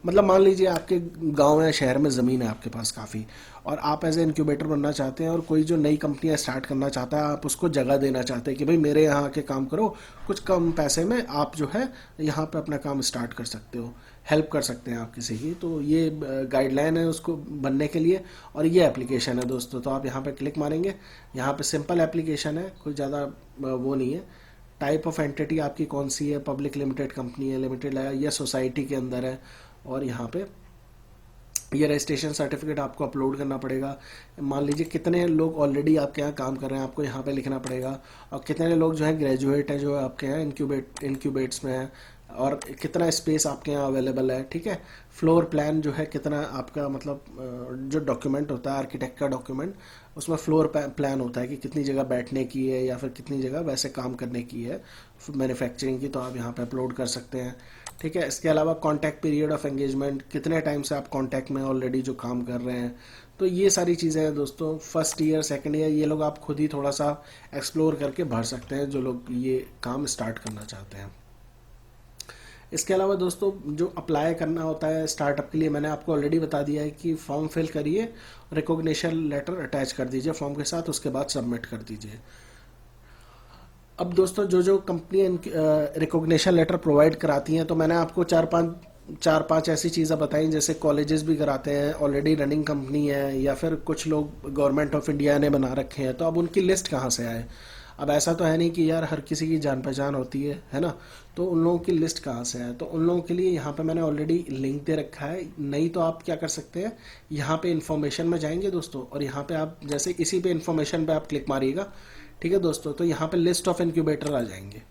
मतलब मान लीजिए आपके गांव या शहर में ज़मीन है आपके पास काफ़ी, और आप एज ए इंक्यूबेटर बनना चाहते हैं, और कोई जो नई कंपनियां स्टार्ट करना चाहता है, आप उसको जगह देना चाहते हैं कि भाई मेरे यहाँ आके काम करो, कुछ कम पैसे में आप जो है यहाँ पे अपना काम स्टार्ट कर सकते हो, हेल्प कर सकते हैं आप किसी की। तो ये गाइडलाइन है उसको बनने के लिए, और ये एप्लीकेशन है दोस्तों। तो आप यहाँ पे क्लिक मारेंगे, यहाँ पे सिंपल एप्लीकेशन है, कोई ज़्यादा वो नहीं है। टाइप ऑफ एंटिटी आपकी कौन सी है, पब्लिक लिमिटेड कंपनी है, लिमिटेड है, या सोसाइटी के अंदर है, और यहाँ पे ये रजिस्ट्रेशन सर्टिफिकेट आपको अपलोड करना पड़ेगा। मान लीजिए कितने लोग ऑलरेडी आपके यहाँ काम कर रहे हैं, आपको यहाँ पे लिखना पड़ेगा, और कितने लोग जो है ग्रेजुएट है जो आपके यहाँ इंक्यूबेट्स में है, और कितना स्पेस आपके यहाँ अवेलेबल है। ठीक है, फ्लोर प्लान जो है कितना आपका मतलब जो डॉक्यूमेंट होता है आर्किटेक्ट का डॉक्यूमेंट, उसमें फ्लोर प्लान होता है कि कितनी जगह बैठने की है या फिर कितनी जगह वैसे काम करने की है मैन्युफैक्चरिंग की, तो आप यहाँ पे अपलोड कर सकते हैं। ठीक है, इसके अलावा कॉन्टैक्ट पीरियड ऑफ एंगेजमेंट, कितने टाइम से आप कॉन्टैक्ट में ऑलरेडी जो काम कर रहे हैं। तो ये सारी चीज़ें हैं दोस्तों। फर्स्ट ईयर सेकंड ईयर ये लोग आप खुद ही थोड़ा सा एक्सप्लोर करके भर सकते हैं, जो लोग ये काम स्टार्ट करना चाहते हैं। इसके अलावा दोस्तों जो अप्लाई करना होता है स्टार्टअप के लिए, मैंने आपको ऑलरेडी बता दिया है कि फॉर्म फिल करिए, रिकॉग्निशन लेटर अटैच कर दीजिए फॉर्म के साथ, उसके बाद सबमिट कर दीजिए। अब दोस्तों जो जो कंपनी रिकॉग्निशन लेटर प्रोवाइड कराती हैं, तो मैंने आपको चार पांच ऐसी चीज़ें बताई, जैसे कॉलेजेस भी कराते हैं, ऑलरेडी रनिंग कंपनी है, या फिर कुछ लोग गवर्नमेंट ऑफ इंडिया ने बना रखे हैं। तो अब उनकी लिस्ट कहाँ से आए? अब ऐसा तो है नहीं कि यार हर किसी की जान पहचान होती है ना। तो उन लोगों की लिस्ट कहाँ से आए? तो उन लोगों के लिए यहाँ पे मैंने ऑलरेडी लिंक दे रखा है। नहीं तो आप क्या कर सकते हैं, यहाँ पे इन्फॉर्मेशन में जाएंगे दोस्तों, और यहाँ पे आप जैसे इसी पे इन्फॉर्मेशन पे आप क्लिक मारिएगा, ठीक है दोस्तों, तो यहाँ पे लिस्ट ऑफ इनक्यूबेटर आ जाएंगे।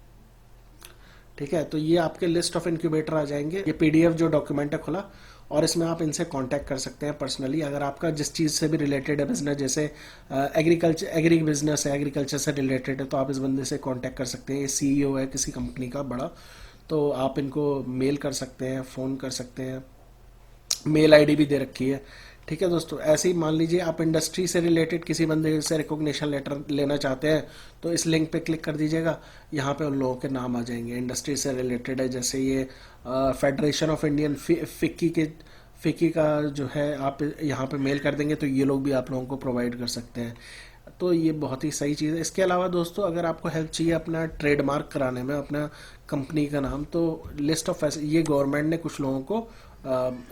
ठीक है, तो ये आपके लिस्ट ऑफ इनक्यूबेटर आ जाएंगे। ये पीडीएफ जो डॉक्यूमेंट है खुला, और इसमें आप इनसे कांटेक्ट कर सकते हैं पर्सनली, अगर आपका जिस चीज़ से भी रिलेटेड है बिजनेस, जैसे एग्री बिजनेस है, एग्रीकल्चर से रिलेटेड है, तो आप इस बंदे से कांटेक्ट कर सकते हैं। ये सीईओ है किसी कंपनी का बड़ा, तो आप इनको मेल कर सकते हैं, फ़ोन कर सकते हैं, मेल आईडी भी दे रखी है। ठीक है दोस्तों, ऐसे ही मान लीजिए आप इंडस्ट्री से रिलेटेड किसी बंदे से रिकॉग्निशन लेटर लेना चाहते हैं, तो इस लिंक पे क्लिक कर दीजिएगा, यहाँ पे उन लोगों के नाम आ जाएंगे इंडस्ट्री से रिलेटेड है। जैसे ये फेडरेशन ऑफ इंडियन फिक्की के फिक्की का जो है, आप यहाँ पे मेल कर देंगे तो ये लोग भी आप लोगों को प्रोवाइड कर सकते हैं। तो ये बहुत ही सही चीज़ है। इसके अलावा दोस्तों अगर आपको हेल्प चाहिए अपना ट्रेडमार्क कराने में अपना कंपनी का नाम, तो लिस्ट ऑफ ये गवर्नमेंट ने कुछ लोगों को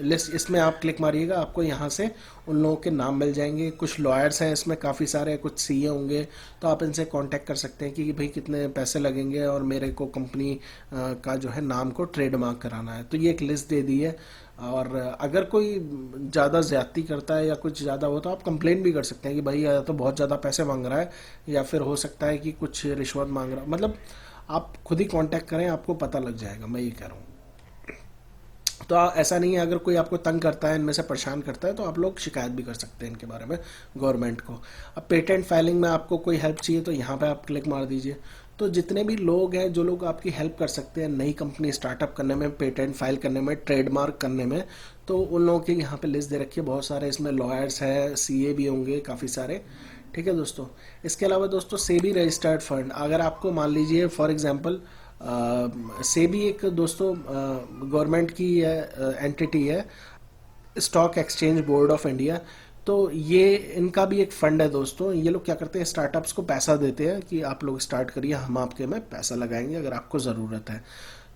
लिस्ट, इसमें आप क्लिक मारिएगा, आपको यहाँ से उन लोगों के नाम मिल जाएंगे। कुछ लॉयर्स हैं इसमें काफ़ी सारे, कुछ सीए होंगे, तो आप इनसे कांटेक्ट कर सकते हैं कि भाई कितने पैसे लगेंगे और मेरे को कंपनी का जो है नाम को ट्रेडमार्क कराना है। तो ये एक लिस्ट दे दी है। और अगर कोई ज़्यादा ज़्यादती करता है या कुछ ज़्यादा हो, तो आप कंप्लेन भी कर सकते हैं कि भाई या तो बहुत ज़्यादा पैसे मांग रहा है, या फिर हो सकता है कि कुछ रिश्वत मांग रहा है। मतलब आप खुद ही कांटेक्ट करें, आपको पता लग जाएगा, मैं ये कह रहा हूँ। तो ऐसा नहीं है, अगर कोई आपको तंग करता है, इनमें से परेशान करता है, तो आप लोग शिकायत भी कर सकते हैं इनके बारे में गवर्नमेंट को। अब पेटेंट फाइलिंग में आपको कोई हेल्प चाहिए, तो यहाँ पे आप क्लिक मार दीजिए। तो जितने भी लोग हैं जो लोग आपकी हेल्प कर सकते हैं नई कंपनी स्टार्टअप करने में, पेटेंट फाइल करने में, ट्रेडमार्क करने में, तो उन लोगों की यहाँ पे लिस्ट दे रखी है बहुत सारे। इसमें लॉयर्स है, सीए भी होंगे काफ़ी सारे। ठीक है दोस्तों, इसके अलावा दोस्तों सेबी रजिस्टर्ड फंड, अगर आपको मान लीजिए फॉर एग्जांपल सेबी एक दोस्तों गवर्नमेंट की एंटिटी है, stock exchange board of India. तो ये इनका भी एक फंड है दोस्तों। ये लोग क्या करते हैं, स्टार्टअप्स को पैसा देते हैं कि आप लोग स्टार्ट करिए, हम आपके में पैसा लगाएंगे अगर आपको ज़रूरत है।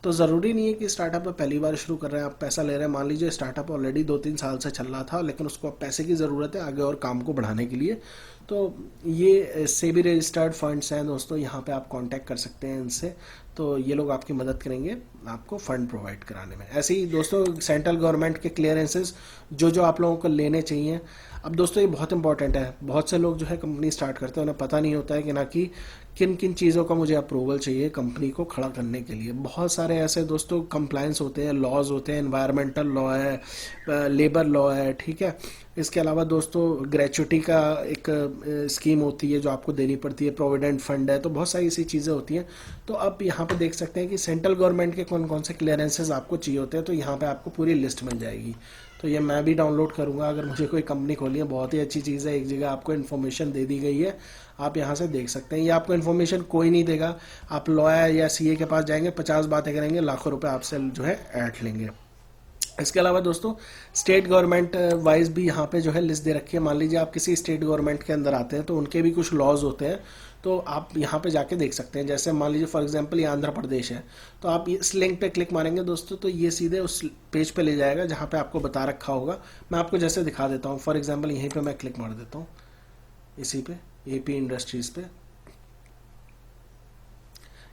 तो ज़रूरी नहीं है कि स्टार्टअप में पहली बार शुरू कर रहे हैं आप पैसा ले रहे हैं। मान लीजिए स्टार्टअप ऑलरेडी 2-3 साल से चल रहा था, लेकिन उसको अब पैसे की ज़रूरत है आगे और काम को बढ़ाने के लिए। तो ये सेबी रजिस्टर्ड फंड्स हैं दोस्तों, यहाँ पे आप कांटेक्ट कर सकते हैं इनसे। तो ये लोग आपकी मदद करेंगे आपको फंड प्रोवाइड कराने में। ऐसे ही दोस्तों सेंट्रल गवर्नमेंट के क्लियरेंसेस जो जो आप लोगों को लेने चाहिए। अब दोस्तों ये बहुत इंपॉर्टेंट है, बहुत से लोग जो है कंपनी स्टार्ट करते हैं, उन्हें पता नहीं होता है कि ना कि किन किन चीज़ों का मुझे अप्रूवल चाहिए कंपनी को खड़ा करने के लिए। बहुत सारे ऐसे दोस्तों कंप्लायंस होते हैं, लॉज होते हैं, एनवायरमेंटल लॉ है, लेबर लॉ है, ठीक है। इसके अलावा दोस्तों ग्रेचुटी का एक स्कीम होती है जो आपको देनी पड़ती है, प्रोविडेंट फंड है, तो बहुत सारी ऐसी चीज़ें होती हैं। तो आप यहाँ पे देख सकते हैं कि सेंट्रल गवर्नमेंट के कौन कौन से क्लियरेंसेस आपको चाहिए होते हैं, तो यहाँ पे आपको पूरी लिस्ट मिल जाएगी। तो ये मैं भी डाउनलोड करूँगा अगर मुझे कोई कंपनी खोलनी है। बहुत ही अच्छी चीज़ है, एक जगह आपको इन्फॉर्मेशन दे दी गई है, आप यहाँ से देख सकते हैं। ये आपको इन्फॉर्मेशन कोई नहीं देगा, आप लॉयर या सीए के पास जाएंगे, 50 बातें करेंगे, लाखों रुपए आपसे जो है ऐंठ लेंगे। इसके अलावा दोस्तों स्टेट गवर्नमेंट वाइज भी यहाँ पे जो है लिस्ट दे रखी है। मान लीजिए आप किसी स्टेट गवर्नमेंट के अंदर आते हैं, तो उनके भी कुछ लॉज होते हैं, तो आप यहाँ पे जाके देख सकते हैं। जैसे मान लीजिए फॉर एग्जांपल ये आंध्र प्रदेश है, तो आप इस लिंक पे क्लिक मारेंगे दोस्तों, तो ये सीधे उस पेज पे ले जाएगा जहाँ पे आपको बता रखा होगा। मैं आपको जैसे दिखा देता हूँ, फॉर एग्जाम्पल यहीं पर मैं क्लिक मार देता हूँ, इसी पे एपी इंडस्ट्रीज़ पे।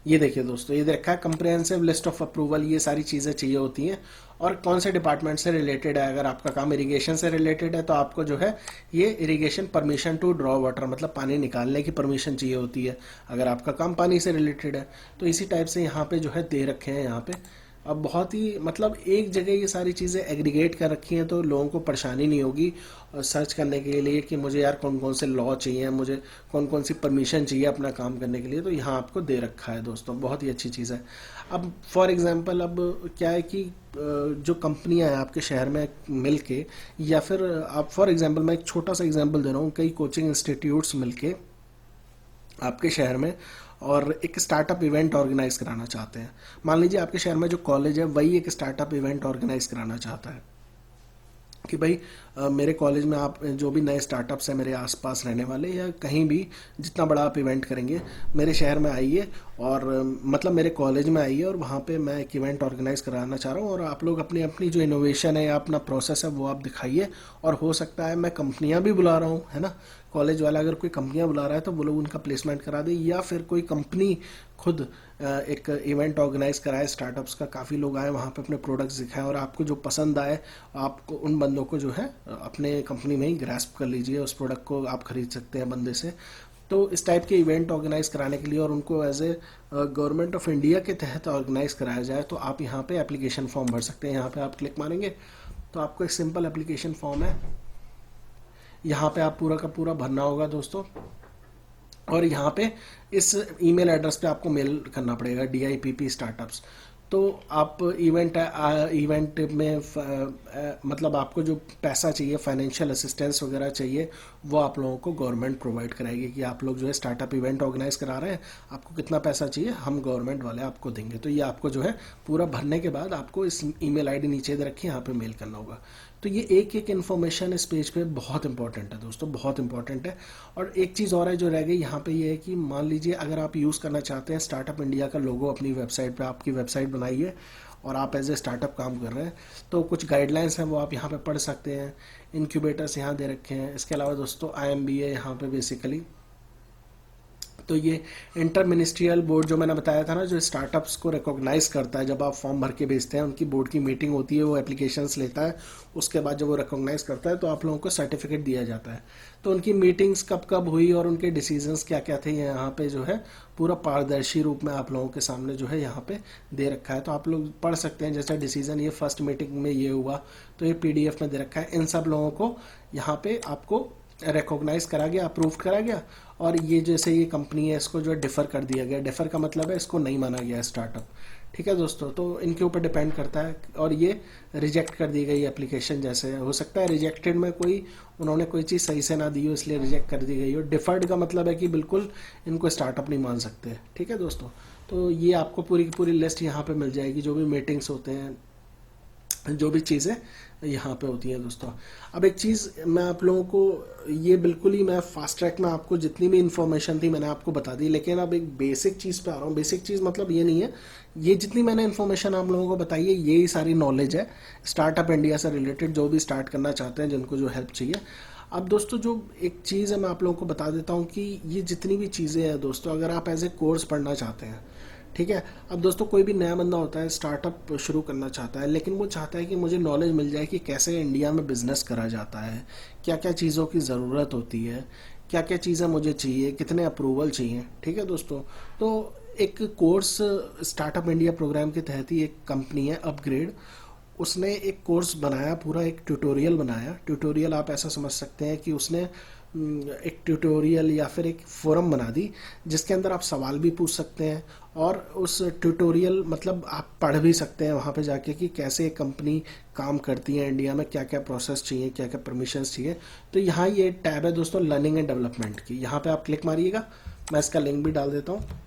ये देखिए दोस्तों, ये देखा है कंप्रिहेंसिव लिस्ट ऑफ अप्रूवल, ये सारी चीज़ें चाहिए होती हैं और कौन से डिपार्टमेंट से रिलेटेड है। अगर आपका काम इरिगेशन से रिलेटेड है, तो आपको जो है ये irrigation permission to draw water, मतलब पानी निकालने की परमिशन चाहिए होती है। अगर आपका काम पानी से रिलेटेड है, तो इसी टाइप से यहाँ पे जो है दे रखे हैं यहाँ पे। अब बहुत ही मतलब एक जगह ये सारी चीज़ें एग्रीगेट कर रखी हैं, तो लोगों को परेशानी नहीं होगी सर्च करने के लिए कि मुझे यार कौन कौन से लॉ चाहिए, मुझे कौन कौन सी परमिशन चाहिए अपना काम करने के लिए। तो यहाँ आपको दे रखा है दोस्तों, बहुत ही अच्छी चीज़ है। अब फॉर एग्जांपल अब क्या है कि जो कंपनियां हैं आपके शहर में मिल के, या फिर आप फॉर एग्जांपल मैं एक छोटा सा एग्जांपल दे रहा हूँ, कई कोचिंग इंस्टीट्यूट्स मिल के आपके शहर में और एक स्टार्टअप इवेंट ऑर्गेनाइज कराना चाहते हैं। मान लीजिए आपके शहर में जो कॉलेज है वही एक स्टार्टअप इवेंट ऑर्गेनाइज कराना चाहता है कि भाई मेरे कॉलेज में आप जो भी नए स्टार्टअप्स हैं मेरे आसपास रहने वाले या कहीं भी जितना बड़ा आप इवेंट करेंगे मेरे शहर में आइए और मतलब मेरे कॉलेज में आइए और वहाँ पे मैं एक इवेंट ऑर्गेनाइज कराना चाह रहा हूँ और आप लोग अपनी अपनी जो इनोवेशन है या अपना प्रोसेस है वो आप दिखाइए। और हो सकता है मैं कंपनियां भी बुला रहा हूँ, है ना। कॉलेज वाला अगर कोई कंपनियां बुला रहा है तो वो लोग उनका प्लेसमेंट करा दे या फिर कोई कंपनी खुद एक इवेंट ऑर्गेनाइज कराए स्टार्टअप्स का, काफ़ी लोग आए वहाँ पे अपने प्रोडक्ट्स दिखाएं और आपको जो पसंद आए आपको उन बंदों को जो है अपने कंपनी में ही ग्रैस्प कर लीजिए, उस प्रोडक्ट को आप खरीद सकते हैं बंदे से। तो इस टाइप के इवेंट ऑर्गेनाइज कराने के लिए और उनको as a government of India के तहत ऑर्गेनाइज कराया जाए तो आप यहाँ पे एप्लीकेशन फॉर्म भर सकते हैं। यहाँ पे आप क्लिक मारेंगे तो आपको एक सिंपल एप्लीकेशन फॉर्म है, यहाँ पे आप पूरा का पूरा भरना होगा दोस्तों। और यहाँ पे इस ईमेल एड्रेस पे आपको मेल करना पड़ेगा DIPP स्टार्टअप्स। तो आप इवेंट में मतलब आपको जो पैसा चाहिए फाइनेंशियल असिस्टेंस वगैरह चाहिए वो आप लोगों को गवर्नमेंट प्रोवाइड कराएगी कि आप लोग जो है स्टार्टअप इवेंट ऑर्गेनाइज करा रहे हैं, आपको कितना पैसा चाहिए हम गवर्नमेंट वाले आपको देंगे। तो ये आपको जो है पूरा भरने के बाद आपको इस ईमेल ID नीचे दे रखिए, यहाँ पे मेल करना होगा। तो ये एक एक इन्फॉर्मेशन इस पेज पे बहुत इंपॉर्टेंट है दोस्तों, बहुत इंपॉर्टेंट है। और एक चीज़ और है जो रह गई यहाँ पे ये है कि मान लीजिए अगर आप यूज़ करना चाहते हैं स्टार्टअप इंडिया का लोगो अपनी वेबसाइट पे, आपकी वेबसाइट बनाइए और आप एज ए स्टार्टअप काम कर रहे हैं तो कुछ गाइडलाइंस हैं वो आप यहाँ पे पढ़ सकते हैं। इनक्यूबेटर्स यहाँ दे रखे हैं। इसके अलावा दोस्तों IMBA यहाँ पे बेसिकली तो ये इंटर मिनिस्ट्रियल बोर्ड जो मैंने बताया था ना, जो स्टार्टअप्स को रिकॉग्नाइज करता है, जब आप फॉर्म भर के भेजते हैं उनकी बोर्ड की मीटिंग होती है, वो एप्लीकेशंस लेता है, उसके बाद जब वो रिकॉग्नाइज करता है तो आप लोगों को सर्टिफिकेट दिया जाता है। तो उनकी मीटिंग्स कब कब हुई और उनके डिसीजंस क्या क्या थे यहाँ पे जो है पूरा पारदर्शी रूप में आप लोगों के सामने जो है यहाँ पे दे रखा है। तो आप लोग पढ़ सकते हैं जैसा डिसीजन ये फर्स्ट मीटिंग में ये हुआ तो ये PDF में दे रखा है। इन सब लोगों को यहाँ पे आपको रिकॉग्नाइज करा गया, अप्रूव करा गया। और ये जैसे ये कंपनी है इसको जो है डिफ़र कर दिया गया। डिफ़र का मतलब है इसको नहीं माना गया स्टार्टअप, ठीक है दोस्तों। तो इनके ऊपर डिपेंड करता है। और ये रिजेक्ट कर दी गई एप्लीकेशन, जैसे हो सकता है रिजेक्टेड में कोई उन्होंने कोई चीज़ सही से ना दी हो इसलिए रिजेक्ट कर दी गई हो। डिफर्ड का मतलब है कि बिल्कुल इनको स्टार्टअप नहीं मान सकते, ठीक है दोस्तों। तो ये आपको पूरी की पूरी लिस्ट यहाँ पे मिल जाएगी, जो भी मीटिंग्स होते हैं, जो भी चीज़ें यहाँ पे होती हैं दोस्तों। अब एक चीज़ मैं आप लोगों को ये बिल्कुल ही मैं फास्ट ट्रैक में आपको जितनी भी इन्फॉर्मेशन थी मैंने आपको बता दी, लेकिन अब एक बेसिक चीज़ पे आ रहा हूँ। बेसिक चीज़ मतलब ये नहीं है, ये जितनी मैंने इन्फॉर्मेशन आप लोगों को बताई है यही सारी नॉलेज है स्टार्टअप इंडिया से रिलेटेड, जो भी स्टार्ट करना चाहते हैं, जिनको जो हेल्प चाहिए। अब दोस्तों जो एक चीज़ है मैं आप लोगों को बता देता हूँ कि ये जितनी भी चीज़ें हैं दोस्तों, अगर आप एज ए कोर्स पढ़ना चाहते हैं, ठीक है। अब दोस्तों कोई भी नया बंदा होता है स्टार्टअप शुरू करना चाहता है, लेकिन वो चाहता है कि मुझे नॉलेज मिल जाए कि कैसे इंडिया में बिजनेस करा जाता है, क्या क्या चीज़ों की ज़रूरत होती है, क्या क्या चीज़ें मुझे चाहिए, कितने अप्रूवल चाहिए, ठीक है दोस्तों। तो एक कोर्स स्टार्टअप इंडिया प्रोग्राम के तहत ही एक कंपनी है अपग्रेड, उसने एक कोर्स बनाया, पूरा एक ट्यूटोरियल बनाया। ट्यूटोरियल आप ऐसा समझ सकते हैं कि उसने एक ट्यूटोरियल या फिर एक फोरम बना दी जिसके अंदर आप सवाल भी पूछ सकते हैं और उस ट्यूटोरियल मतलब आप पढ़ भी सकते हैं वहाँ पे जाके कि कैसे एक कंपनी काम करती है इंडिया में, क्या क्या प्रोसेस चाहिए, क्या क्या परमिशंस चाहिए। तो यहाँ ये टैब है दोस्तों लर्निंग एंड डेवलपमेंट की, यहाँ पे आप क्लिक मारिएगा। मैं इसका लिंक भी डाल देता हूँ।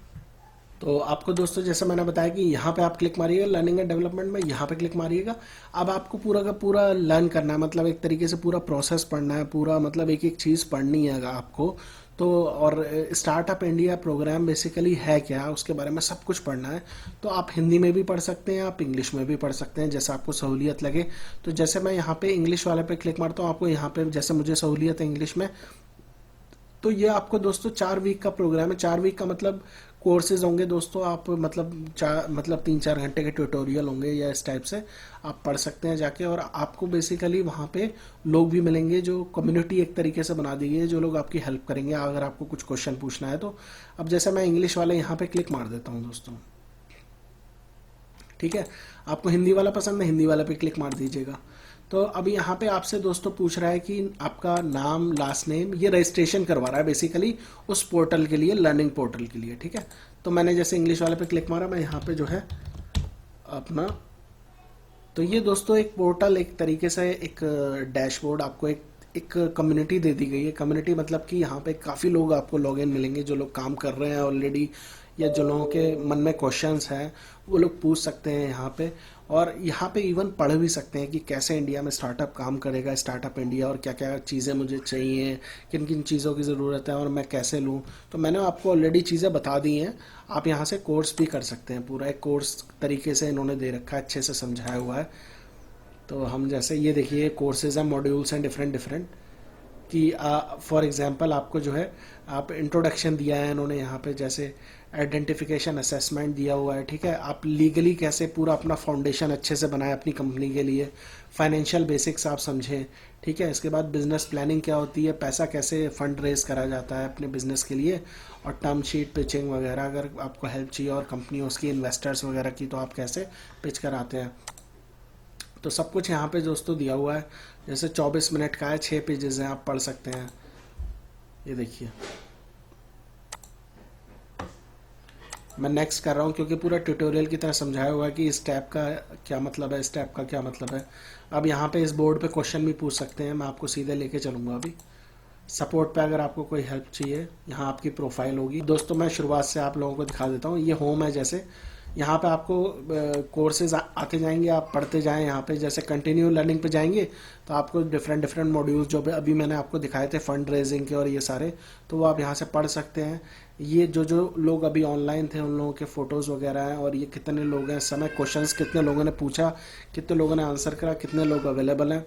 तो आपको दोस्तों जैसे मैंने बताया कि यहाँ पे आप क्लिक मारिएगा लर्निंग एंड डेवलपमेंट में, यहाँ पे क्लिक मारिएगा। अब आपको पूरा का पूरा लर्न करना है, मतलब एक तरीके से पूरा प्रोसेस पढ़ना है, पूरा मतलब एक एक चीज़ पढ़नी है आपको। तो और स्टार्टअप इंडिया प्रोग्राम बेसिकली है क्या, उसके बारे में सब कुछ पढ़ना है। तो आप हिंदी में भी पढ़ सकते हैं, आप इंग्लिश में भी पढ़ सकते हैं, जैसे आपको सहूलियत लगे। तो जैसे मैं यहाँ पे इंग्लिश वाले पे क्लिक मारता हूँ, आपको यहाँ पे जैसे मुझे सहूलियत है इंग्लिश में, तो ये आपको दोस्तों 4 वीक का प्रोग्राम है। 4 वीक का मतलब कोर्सेज होंगे दोस्तों, आप मतलब 3-4 घंटे के ट्यूटोरियल होंगे या इस टाइप से आप पढ़ सकते हैं जाके। और आपको बेसिकली वहाँ पे लोग भी मिलेंगे, जो कम्युनिटी एक तरीके से बना दी गई है, जो लोग आपकी हेल्प करेंगे अगर आपको कुछ क्वेश्चन पूछना है तो। अब जैसे मैं इंग्लिश वाले यहाँ पे क्लिक मार देता हूँ दोस्तों, ठीक है। आपको हिंदी वाला पसंद है, हिंदी वाला पे क्लिक मार दीजिएगा। तो अभी यहाँ पे आपसे दोस्तों पूछ रहा है कि आपका नाम, लास्ट नेम, ये रजिस्ट्रेशन करवा रहा है बेसिकली उस पोर्टल के लिए, लर्निंग पोर्टल के लिए, ठीक है। तो मैंने जैसे इंग्लिश वाले पे क्लिक मारा, मैं यहाँ पे जो है अपना, तो ये दोस्तों एक पोर्टल, एक तरीके से एक डैशबोर्ड, आपको एक कम्युनिटी दे दी गई है। कम्युनिटी मतलब कि यहाँ पे काफ़ी लोग आपको लॉगिन मिलेंगे, जो लोग काम कर रहे हैं ऑलरेडी या जो लोगों के मन में क्वेश्चंस हैं वो लोग पूछ सकते हैं यहाँ पे। और यहाँ पे इवन पढ़ भी सकते हैं कि कैसे इंडिया में स्टार्टअप काम करेगा, स्टार्टअप इंडिया, और क्या क्या चीज़ें मुझे चाहिए, किन किन चीज़ों की ज़रूरत है और मैं कैसे लूँ। तो मैंने आपको ऑलरेडी चीज़ें बता दी हैं। आप यहाँ से कोर्स भी कर सकते हैं, पूरा एक कोर्स तरीके से इन्होंने दे रखा है, अच्छे से समझाया हुआ है। तो हम जैसे ये देखिए कोर्सेज हैं, मॉड्यूल्स हैं डिफरेंट डिफरेंट, कि फॉर एग्जांपल आपको जो है आप इंट्रोडक्शन दिया है इन्होंने यहाँ पे, जैसे आइडेंटिफिकेशन असेसमेंट दिया हुआ है, ठीक है। आप लीगली कैसे पूरा अपना फाउंडेशन अच्छे से बनाए अपनी कंपनी के लिए, फाइनेंशियल बेसिक्स आप समझें, ठीक है। इसके बाद बिजनेस प्लानिंग क्या होती है, पैसा कैसे फंड रेज करा जाता है अपने बिजनेस के लिए, और टर्म शीट पिचिंग वगैरह अगर आपको हेल्प चाहिए, और कंपनी उसकी इन्वेस्टर्स वगैरह की, तो आप कैसे पिच कराते हैं। तो सब कुछ यहाँ पे दोस्तों दिया हुआ है। जैसे 24 मिनट का है, 6 पेजेस हैं, आप पढ़ सकते हैं। ये देखिए मैं नेक्स्ट कर रहा हूँ क्योंकि पूरा ट्यूटोरियल की तरह समझाया हुआ है कि इस टैब का क्या मतलब है, इस टैब का क्या मतलब है। अब यहाँ पे इस बोर्ड पे क्वेश्चन भी पूछ सकते हैं, मैं आपको सीधे लेके चलूँगा अभी। सपोर्ट पे अगर आपको कोई हेल्प चाहिए, यहाँ आपकी प्रोफाइल होगी। दोस्तों मैं शुरुआत से आप लोगों को दिखा देता हूँ। ये होम है, जैसे यहाँ पे आपको कोर्सेज आते जाएंगे, आप पढ़ते जाएं। यहाँ पे जैसे कंटिन्यू लर्निंग पे जाएंगे तो आपको डिफरेंट डिफरेंट मॉड्यूल्स जो अभी मैंने आपको दिखाए थे फंड रेजिंग के और ये सारे, तो वो आप यहाँ से पढ़ सकते हैं। ये जो जो लोग अभी ऑनलाइन थे उन लोगों के फ़ोटोज़ वगैरह हैं, और ये कितने लोग हैं इस समय, क्वेश्चंस कितने लोगों ने पूछा, कितने लोगों ने आंसर करा, कितने लोग अवेलेबल हैं।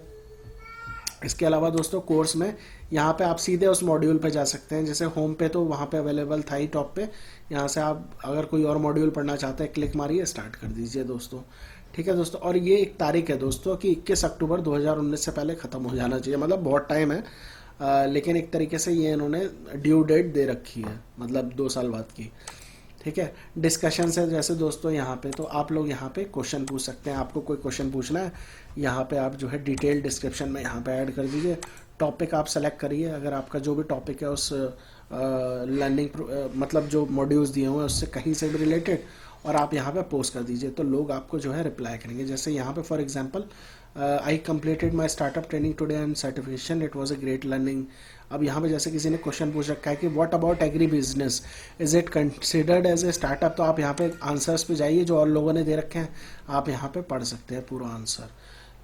इसके अलावा दोस्तों कोर्स में यहाँ पे आप सीधे उस मॉड्यूल पे जा सकते हैं। जैसे होम पे तो वहाँ पे अवेलेबल था ही टॉप पे, यहाँ से आप अगर कोई और मॉड्यूल पढ़ना चाहते हैं क्लिक मारिए, स्टार्ट कर दीजिए दोस्तों। ठीक है दोस्तों, और ये एक तारीख है दोस्तों कि 21 अक्टूबर 2019 से पहले ख़त्म हो जाना चाहिए, मतलब बहुत टाइम है। लेकिन एक तरीके से ये इन्होंने ड्यू डेट दे रखी है, मतलब 2 साल बाद की। ठीक है, डिस्कशन है जैसे दोस्तों यहाँ पे, तो आप लोग यहाँ पे क्वेश्चन पूछ सकते हैं। आपको कोई क्वेश्चन पूछना है, यहाँ पे आप जो है डिटेल डिस्क्रिप्शन में यहाँ पे ऐड कर दीजिए। टॉपिक आप सेलेक्ट करिए, अगर आपका जो भी टॉपिक है उस लर्निंग मतलब जो मॉड्यूल्स दिए हुए हैं उससे कहीं से भी रिलेटेड, और आप यहाँ पे पोस्ट कर दीजिए, तो लोग आपको जो है रिप्लाई करेंगे। जैसे यहाँ पे for example I completed my startup training today and certification, it was a great learning. अब यहाँ पे जैसे किसी ने क्वेश्चन पूछ रखा है कि what about agri business, is it considered as a startup, तो आप यहाँ पे आंसर्स पे जाइए जो और लोगों ने दे रखे हैं, आप यहाँ पे पढ़ सकते हैं पूरा आंसर।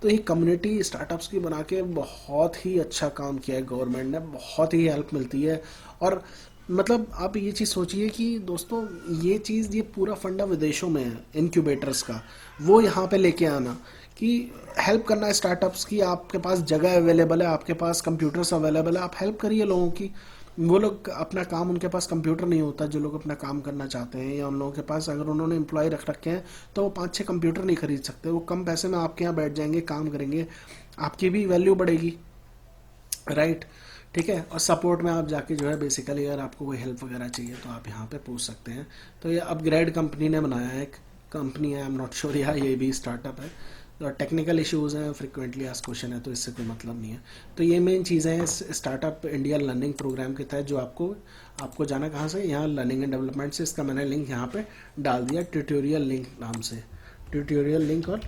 तो ये कम्युनिटी स्टार्टअप्स की बना के बहुत ही अच्छा काम किया है गवर्नमेंट ने, बहुत ही हेल्प मिलती है। और मतलब आप ये चीज़ सोचिए कि दोस्तों ये चीज़, ये पूरा फंडा विदेशों में है इनक्यूबेटर्स का, वो यहाँ पे लेके आना कि हेल्प करना स्टार्टअप्स की। आपके पास जगह अवेलेबल है, आपके पास कंप्यूटर्स अवेलेबल है, आप हेल्प करिए लोगों की। वो लोग अपना काम, उनके पास कंप्यूटर नहीं होता जो लोग अपना काम करना चाहते हैं, या उन लोगों के पास अगर उन्होंने एम्प्लॉय रख रखे हैं तो वो 5-6 कंप्यूटर नहीं खरीद सकते। वो कम पैसे में आपके यहाँ बैठ जाएंगे, काम करेंगे, आपकी भी वैल्यू बढ़ेगी, राइट। ठीक है, और सपोर्ट में आप जाके जो है बेसिकली अगर आपको कोई हेल्प वगैरह चाहिए तो आप यहाँ पे पूछ सकते हैं। तो ये अपग्रेड कंपनी ने बनाया है, एक कंपनी है, आई एम नॉट श्योर यार ये भी स्टार्टअप है। तो टेक्निकल इश्यूज़ हैं, फ्रिक्वेंटली आस्क्ड क्वेश्चन है, तो इससे कोई मतलब नहीं है। तो ये मेन चीज़ें हैं स्टार्टअप इंडिया लर्निंग प्रोग्राम के तहत, जो आपको जाना कहाँ से, यहाँ लर्निंग एंड डेवलपमेंट से। इसका मैंने लिंक यहाँ पे डाल दिया, ट्यूटोरियल लिंक नाम से, ट्यूटोरियल लिंक, और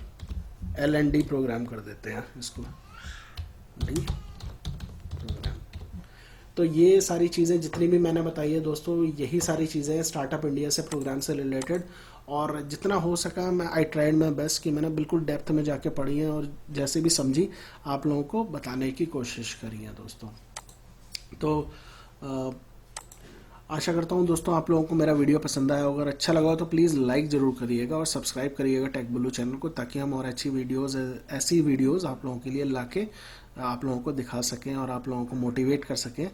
L&D प्रोग्राम कर देते हैं इसको, डी प्रोग्राम। तो ये सारी चीज़ें जितनी भी मैंने बताई है दोस्तों, यही सारी चीज़ें हैं स्टार्टअप इंडिया से प्रोग्राम से रिलेटेड। और जितना हो सका मैं आई ट्राइड माई बेस्ट कि मैंने बिल्कुल डेप्थ में जाके पढ़ी है, और जैसे भी समझी आप लोगों को बताने की कोशिश करी है दोस्तों। तो आशा करता हूँ दोस्तों आप लोगों को मेरा वीडियो पसंद आया। अगर अच्छा लगा हो तो प्लीज़ लाइक ज़रूर करिएगा और सब्सक्राइब करिएगा टेक ब्लू चैनल को, ताकि हम और अच्छी वीडियोज़, ऐसी वीडियोज़ आप लोगों के लिए ला के आप लोगों को दिखा सकें और आप लोगों को मोटिवेट कर सकें।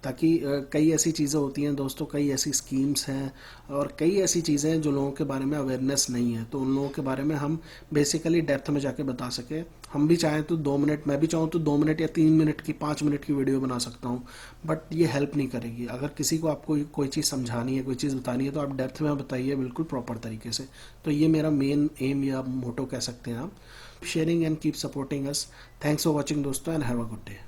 ताकि कई ऐसी चीज़ें होती हैं दोस्तों, कई ऐसी स्कीम्स हैं और कई ऐसी चीज़ें हैं जो लोगों के बारे में अवेयरनेस नहीं है, तो उन लोगों के बारे में हम बेसिकली डेप्थ में जाके बता सकें। हम भी चाहें तो 2 मिनट, मैं भी चाहूँ तो 2 मिनट या 3 मिनट की, 5 मिनट की वीडियो बना सकता हूँ, बट ये हेल्प नहीं करेगी। अगर किसी को आपको कोई चीज़ समझानी है, कोई चीज़ बतानी है, तो आप डेप्थ में बताइए बिल्कुल प्रॉपर तरीके से। तो ये मेरा मेन एम या मोटो कह सकते हैं आप। Sharing and keep supporting us. Thanks for watching दोस्तों, and have a good day.